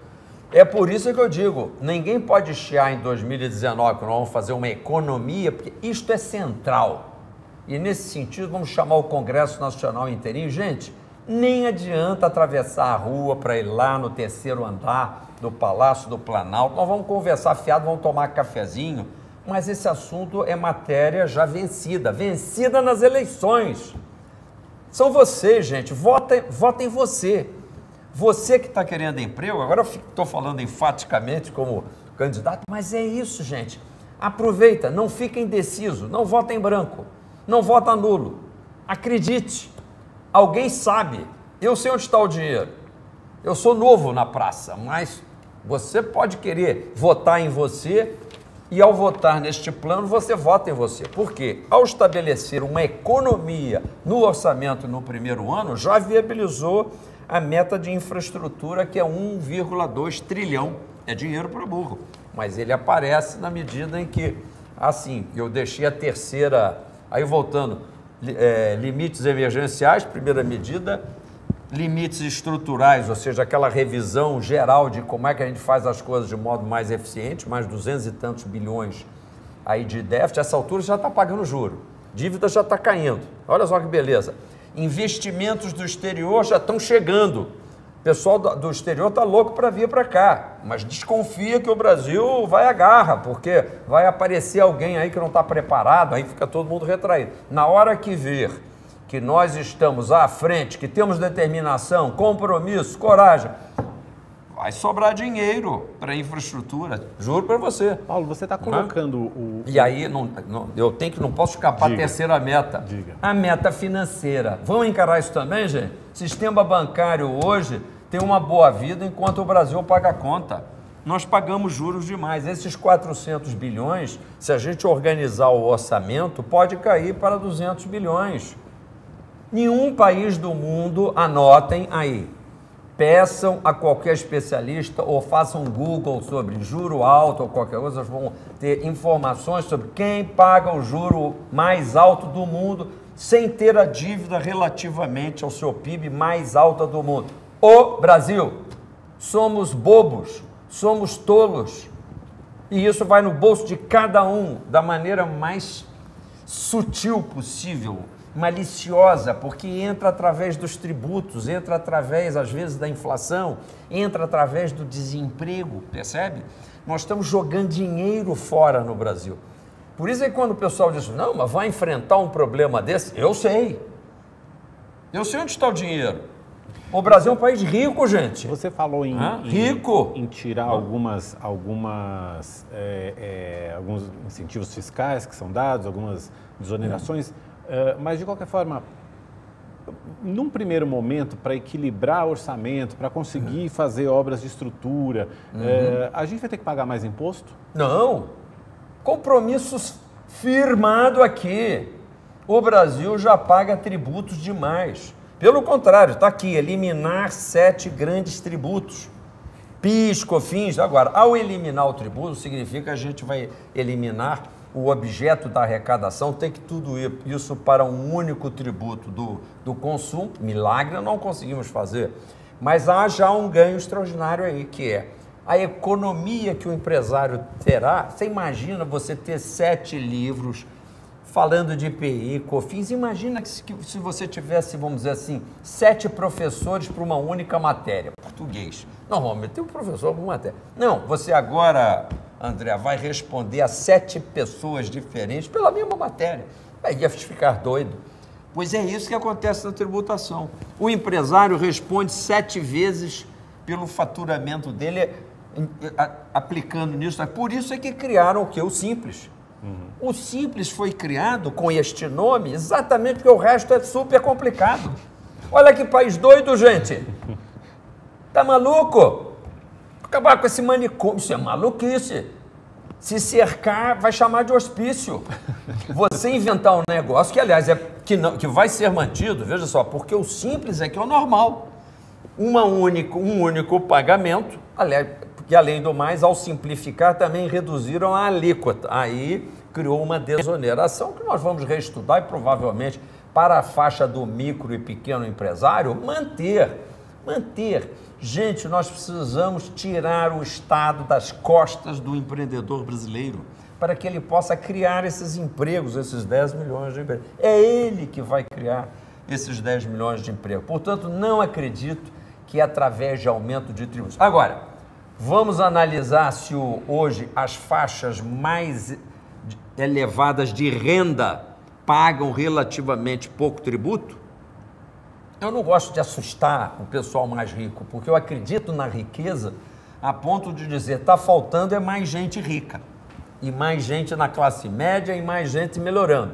É por isso que eu digo, ninguém pode chiar em 2019 que nós vamos fazer uma economia, porque isto é central. E nesse sentido, vamos chamar o Congresso Nacional inteirinho. Gente, nem adianta atravessar a rua para ir lá no 3º andar do Palácio do Planalto. Nós vamos conversar fiado, vamos tomar cafezinho, mas esse assunto é matéria já vencida, vencida nas eleições. São vocês, gente, votem em você. Você que está querendo emprego, agora eu estou falando enfaticamente como candidato, mas é isso, gente. Aproveita, não fica indeciso, não vota em branco, não vota nulo. Acredite, alguém sabe, eu sei onde está o dinheiro. Eu sou novo na praça, mas você pode querer votar em você e ao votar neste plano, você vota em você. Por quê? Ao estabelecer uma economia no orçamento no primeiro ano, já viabilizou a meta de infraestrutura, que é 1,2 trilhão. É dinheiro para burro. Mas ele aparece na medida em que, assim, eu deixei a terceira, aí voltando, limites emergenciais, primeira medida, limites estruturais, ou seja, aquela revisão geral de como é que a gente faz as coisas de modo mais eficiente, mais 200 e tantos bilhões aí de déficit, essa altura já está pagando juro, dívida já está caindo, olha só que beleza. Investimentos do exterior já estão chegando. O pessoal do exterior está louco para vir para cá, mas desconfia que o Brasil vai à garra, porque vai aparecer alguém aí que não está preparado, aí fica todo mundo retraído. Na hora que ver que nós estamos à frente, que temos determinação, compromisso, coragem, vai sobrar dinheiro para infraestrutura, juro para você. Paulo, você está colocando E aí, não posso escapar a terceira meta. Diga. A meta financeira. Vamos encarar isso também, gente? Sistema bancário hoje tem uma boa vida enquanto o Brasil paga a conta. Nós pagamos juros demais. Esses 400 bilhões, se a gente organizar o orçamento, pode cair para 200 bilhões. Nenhum país do mundo, anotem aí, peçam a qualquer especialista ou façam um Google sobre juro alto ou qualquer coisa, vão ter informações sobre quem paga o juro mais alto do mundo sem ter a dívida relativamente ao seu PIB mais alta do mundo. O Brasil. Somos bobos, somos tolos. E isso vai no bolso de cada um da maneira mais sutil possível, maliciosa, porque entra através dos tributos, entra através, às vezes, da inflação, entra através do desemprego, percebe? Nós estamos jogando dinheiro fora no Brasil. Por isso é que quando o pessoal diz, não, mas vai enfrentar um problema desse, eu sei. Eu sei onde está o dinheiro. O Brasil é um país rico, gente. Você falou em tirar alguns incentivos fiscais que são dados, algumas desonerações. Mas, de qualquer forma, num primeiro momento, para equilibrar orçamento, para conseguir fazer obras de estrutura, a gente vai ter que pagar mais imposto? Não. Compromissos firmado aqui. O Brasil já paga tributos demais. Pelo contrário, está aqui, eliminar 7 grandes tributos. PIS, COFINS. Agora, ao eliminar o tributo, significa que a gente vai eliminar o objeto da arrecadação, tem que tudo isso para um único tributo do consumo. Milagre não conseguimos fazer, mas há já um ganho extraordinário aí, que é a economia que o empresário terá. Você imagina você ter 7 livros falando de IPI, COFINS, imagina que se você tivesse, vamos dizer assim, 7 professores para uma única matéria, português. Normalmente tem um professor por matéria. Não, você agora, André, vai responder a 7 pessoas diferentes pela mesma matéria. Aí ia ficar doido. Pois é isso que acontece na tributação. O empresário responde 7 vezes pelo faturamento dele, aplicando nisso. Por isso é que criaram o quê? O Simples. O Simples foi criado com este nome exatamente porque o resto é super complicado. Olha que país doido, gente. Tá maluco? Acabar com esse manicômio, isso é maluquice. Se cercar, vai chamar de hospício. Você inventar um negócio que, aliás, que vai ser mantido, veja só, porque o Simples é que é o normal. Um único pagamento, aliás, porque, além do mais, ao simplificar, também reduziram a alíquota. Aí criou uma desoneração que nós vamos reestudar e provavelmente, para a faixa do micro e pequeno empresário, manter. Gente, nós precisamos tirar o Estado das costas do empreendedor brasileiro para que ele possa criar esses empregos, esses 10 milhões de empregos. É ele que vai criar esses 10 milhões de empregos. Portanto, não acredito que é através de aumento de tributos. Agora, vamos analisar se hoje as faixas mais elevadas de renda pagam relativamente pouco tributo. Eu não gosto de assustar o pessoal mais rico, porque eu acredito na riqueza a ponto de dizer, está faltando mais gente rica, e mais gente na classe média, e mais gente melhorando.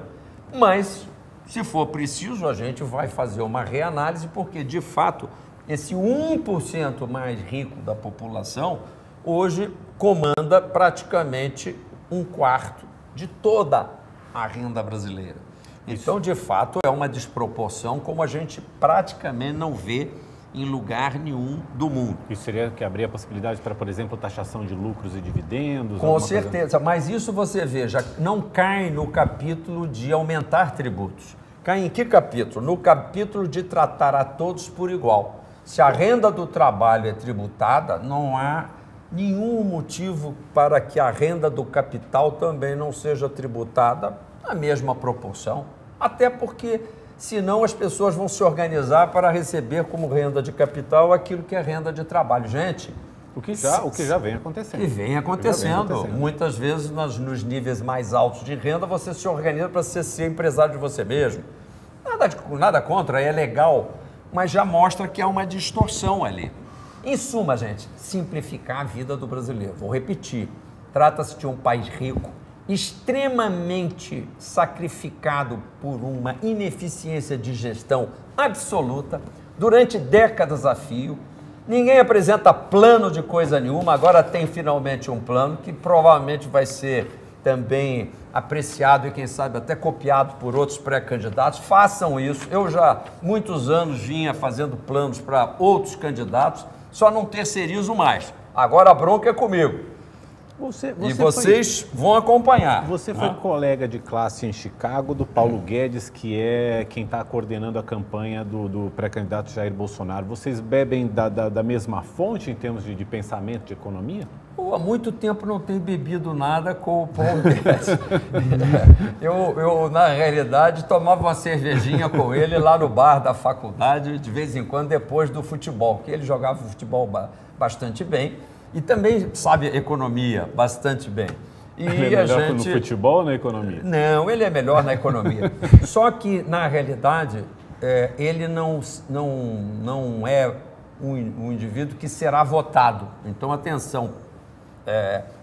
Mas, se for preciso, a gente vai fazer uma reanálise, porque, de fato, esse 1% mais rico da população, hoje comanda praticamente 1/4 de toda a renda brasileira. Então, de fato, é uma desproporção como a gente praticamente não vê em lugar nenhum do mundo. Isso seria que abrir a possibilidade para, por exemplo, taxação de lucros e dividendos? Com certeza, mas isso você veja, não cai no capítulo de aumentar tributos. Cai em que capítulo? No capítulo de tratar a todos por igual. Se a renda do trabalho é tributada, não há nenhum motivo para que a renda do capital também não seja tributada na mesma proporção. Até porque, senão, as pessoas vão se organizar para receber como renda de capital aquilo que é renda de trabalho. Gente, o que já vem acontecendo. Que vem acontecendo. Muitas vezes, nos níveis mais altos de renda, você se organiza para ser empresário de você mesmo. Nada contra, é legal, mas já mostra que há uma distorção ali. Em suma, gente, simplificar a vida do brasileiro. Vou repetir, trata-se de um país rico, extremamente sacrificado por uma ineficiência de gestão absoluta, durante décadas a fio. Ninguém apresenta plano de coisa nenhuma, agora tem finalmente um plano que provavelmente vai ser também apreciado e, quem sabe, até copiado por outros pré-candidatos. Façam isso. Eu já, muitos anos, vinha fazendo planos para outros candidatos, só não terceirizo mais. Agora a bronca é comigo. E vocês vão acompanhar. Você foi colega de classe em Chicago do Paulo Guedes, que é quem está coordenando a campanha do pré-candidato Jair Bolsonaro. Vocês bebem da mesma fonte em termos de pensamento, de economia? Há muito tempo não tenho bebido nada com o Paulo Guedes. eu, na realidade, tomava uma cervejinha com ele lá no bar da faculdade, de vez em quando, depois do futebol, porque ele jogava futebol bastante bem. E também sabe economia bastante bem. E ele é melhor no futebol ou na economia? Não, ele é melhor na economia. Só que, na realidade, ele não é um indivíduo que será votado. Então, atenção,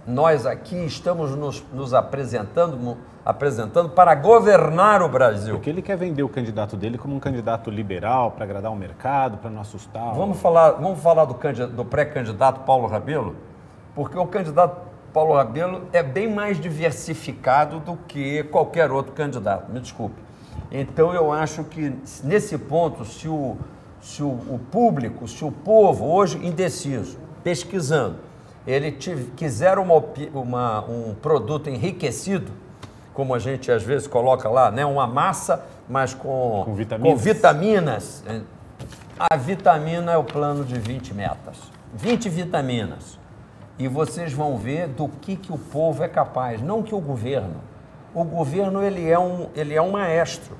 nós aqui estamos nos apresentando para governar o Brasil. Porque ele quer vender o candidato dele como um candidato liberal, para agradar o mercado, para não assustar. Vamos falar do pré-candidato Paulo Rabelo? Porque o candidato Paulo Rabelo é bem mais diversificado do que qualquer outro candidato, me desculpe. Então, eu acho que, nesse ponto, se o público, se o povo, hoje indeciso, pesquisando, ele quiser um produto enriquecido, como a gente às vezes coloca lá, né? Uma massa, mas com vitaminas. A vitamina é o plano de 20 metas. 20 vitaminas. E vocês vão ver do que o povo é capaz, não que o governo. O governo, ele é um maestro.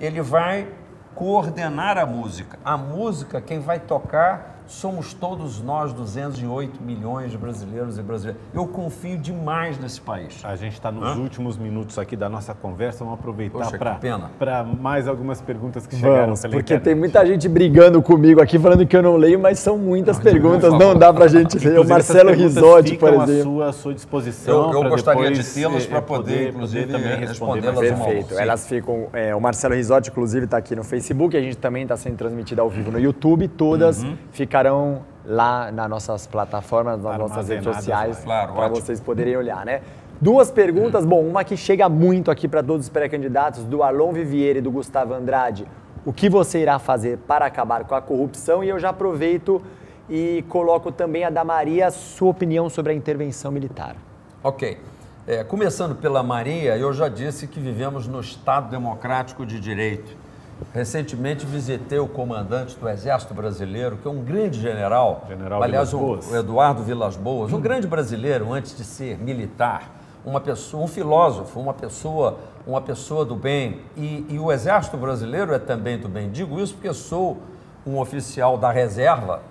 Ele vai coordenar a música. A música, quem vai tocar somos todos nós, 208 milhões de brasileiros e brasileiras. Eu confio demais nesse país. A gente está nos últimos minutos aqui da nossa conversa. Vamos aproveitar para mais algumas perguntas que chegaram pela porque internet. Tem muita gente brigando comigo aqui, falando que eu não leio, mas são muitas perguntas, não dá para a gente ler. O Marcelo Risotti, por exemplo. À sua disposição. Eu gostaria de tê-las para poder, inclusive, também respondê-las. Perfeito. Elas ficam... o Marcelo Risotti, inclusive, está aqui no Facebook. A gente também está sendo transmitido ao vivo no YouTube. Todas ficarão lá nas nossas plataformas, nas nossas redes sociais, para vocês poderem olhar, né? Duas perguntas, bom, uma que chega muito aqui para todos os pré-candidatos, do Alon Vivieri e do Gustavo Andrade. O que você irá fazer para acabar com a corrupção? E eu já aproveito e coloco também a da Maria, sua opinião sobre a intervenção militar. Ok. Começando pela Maria, eu já disse que vivemos no Estado Democrático de Direito. Recentemente visitei o comandante do Exército Brasileiro, que é um grande general, aliás, o Eduardo Vilas Boas, um grande brasileiro antes de ser militar, uma pessoa, um filósofo, uma pessoa do bem. E o Exército Brasileiro é também do bem. Digo isso porque sou um oficial da reserva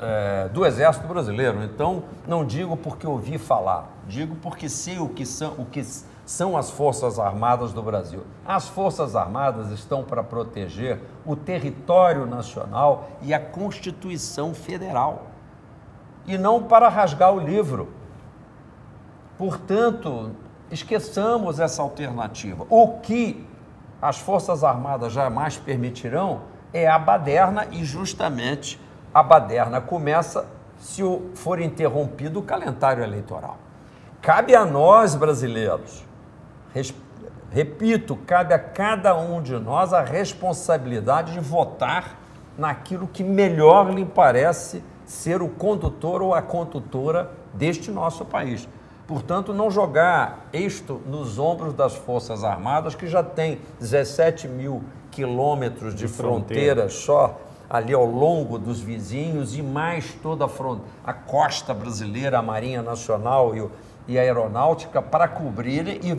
do Exército Brasileiro. Então, não digo porque ouvi falar, digo porque sei o que são as Forças Armadas do Brasil. As Forças Armadas estão para proteger o território nacional e a Constituição Federal, e não para rasgar o livro. Portanto, esqueçamos essa alternativa. O que as Forças Armadas jamais permitirão é a baderna, e justamente a baderna começa se for interrompido o calendário eleitoral. Cabe a nós, brasileiros, repito, cabe a cada um de nós a responsabilidade de votar naquilo que melhor lhe parece ser o condutor ou a condutora deste nosso país. Portanto, não jogar isto nos ombros das Forças Armadas, que já tem 17 mil quilômetros de fronteira só ali ao longo dos vizinhos, e mais toda a costa brasileira, a Marinha Nacional e a Aeronáutica para cobrir, e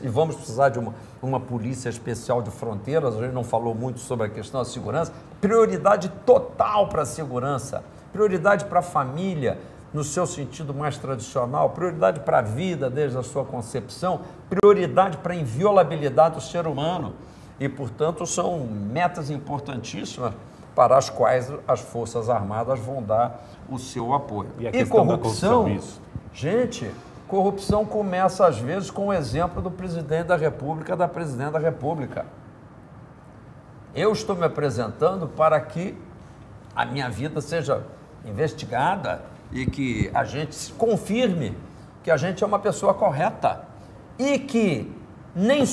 vamos precisar de uma polícia especial de fronteiras. A gente não falou muito sobre a questão da segurança. Prioridade total para a segurança, prioridade para a família, no seu sentido mais tradicional, prioridade para a vida desde a sua concepção, prioridade para a inviolabilidade do ser humano. E, portanto, são metas importantíssimas para as quais as Forças Armadas vão dar o seu apoio. E corrupção, gente, corrupção começa às vezes com o exemplo do presidente da República, da presidente da República. Eu estou me apresentando para que a minha vida seja investigada e que a gente se confirme que a gente é uma pessoa correta e que nem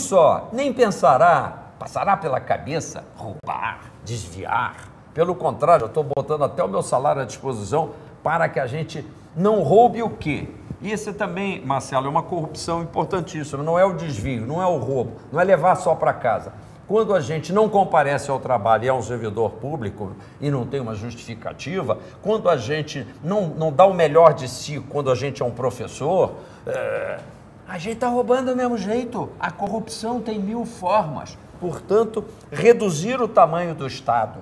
passará pela cabeça roubar, desviar. Pelo contrário, eu estou botando até o meu salário à disposição para que a gente não roube o quê? Isso também, Marcelo, é uma corrupção importantíssima. Não é o desvio, não é o roubo, não é levar só para casa. Quando a gente não comparece ao trabalho e é um servidor público e não tem uma justificativa, quando a gente não dá o melhor de si, quando a gente é um professor, a gente está roubando do mesmo jeito. A corrupção tem 1000 formas. Portanto, reduzir o tamanho do Estado.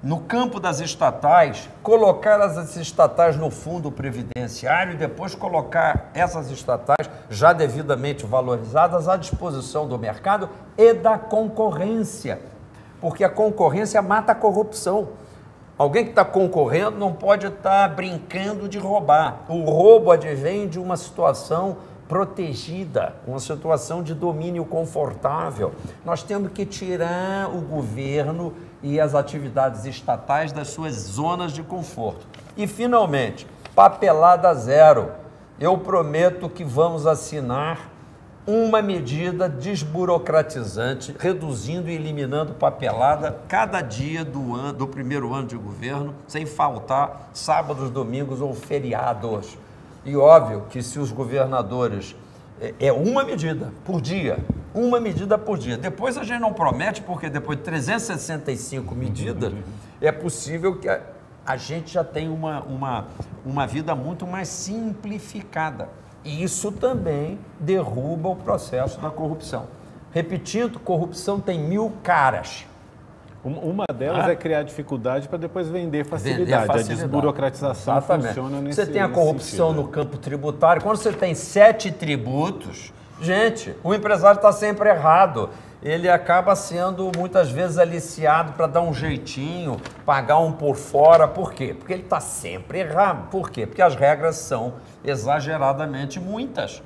No campo das estatais, colocar as estatais no fundo previdenciário e depois colocar essas estatais já devidamente valorizadas à disposição do mercado e da concorrência, porque a concorrência mata a corrupção. Alguém que está concorrendo não pode estar brincando de roubar. O roubo advém de uma situação protegida, uma situação de domínio confortável. Nós temos que tirar o governo e as atividades estatais das suas zonas de conforto. E, finalmente, papelada zero. Eu prometo que vamos assinar uma medida desburocratizante, reduzindo e eliminando papelada cada dia do primeiro ano de governo, sem faltar sábados, domingos ou feriados. E óbvio que se os governadores... É uma medida por dia, Depois a gente não promete, porque depois de 365 medidas, é possível que a gente já tenha uma vida muito mais simplificada. E isso também derruba o processo da corrupção. Repetindo, corrupção tem 1000 caras. Uma delas é criar dificuldade para depois vender facilidade. A desburocratização funciona nesse sentido. Você tem a corrupção no campo tributário. Quando você tem 7 tributos, gente, o empresário está sempre errado. Ele acaba sendo muitas vezes aliciado para dar um jeitinho, pagar um por fora. Por quê? Porque ele está sempre errado. Por quê? Porque as regras são exageradamente muitas.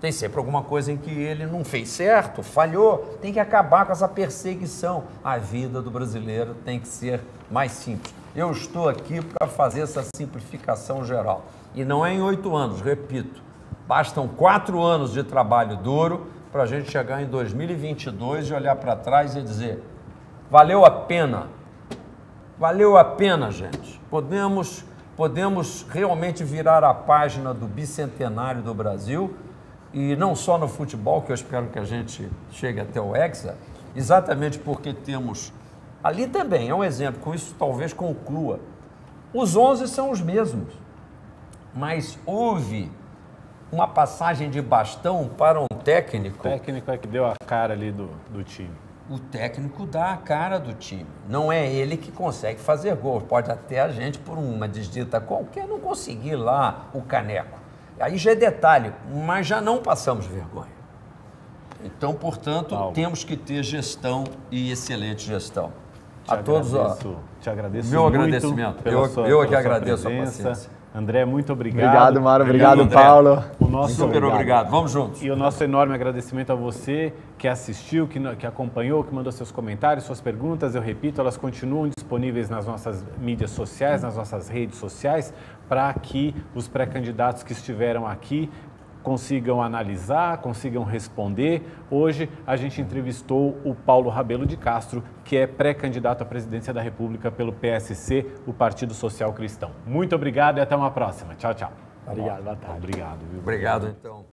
Tem sempre alguma coisa em que ele não fez certo, falhou. Tem que acabar com essa perseguição. A vida do brasileiro tem que ser mais simples. Eu estou aqui para fazer essa simplificação geral. E não é em 8 anos, repito. Bastam 4 anos de trabalho duro para a gente chegar em 2022 e olhar para trás e dizer: valeu a pena. Valeu a pena, gente. podemos realmente virar a página do bicentenário do Brasil, e não só no futebol, que eu espero que a gente chegue até o Hexa, exatamente porque temos... Ali também é um exemplo, com isso talvez conclua. Os 11 são os mesmos, mas houve uma passagem de bastão para um técnico. O técnico é que deu a cara ali do time. O técnico dá a cara do time. Não é ele que consegue fazer gol. Pode até a gente, por uma desdita qualquer, não conseguir lá o caneco. Aí já é detalhe, mas já não passamos vergonha. Então, portanto, temos que ter gestão e excelente gestão. Te agradeço meu muito agradecimento. Eu que agradeço a paciência. André, muito obrigado. Obrigado, Mário. Obrigado, Paulo. Super obrigado. Vamos juntos. E o nosso enorme agradecimento a você que assistiu, que acompanhou, que mandou seus comentários, suas perguntas. Eu repito, elas continuam disponíveis nas nossas mídias sociais, nas nossas redes sociais, para que os pré-candidatos que estiveram aqui consigam analisar, consigam responder. Hoje a gente entrevistou o Paulo Rabelo de Castro, que é pré-candidato à presidência da República pelo PSC, o Partido Social Cristão. Muito obrigado e até uma próxima. Tchau, tchau. Obrigado, boa tarde. Obrigado. Viu? Obrigado, então.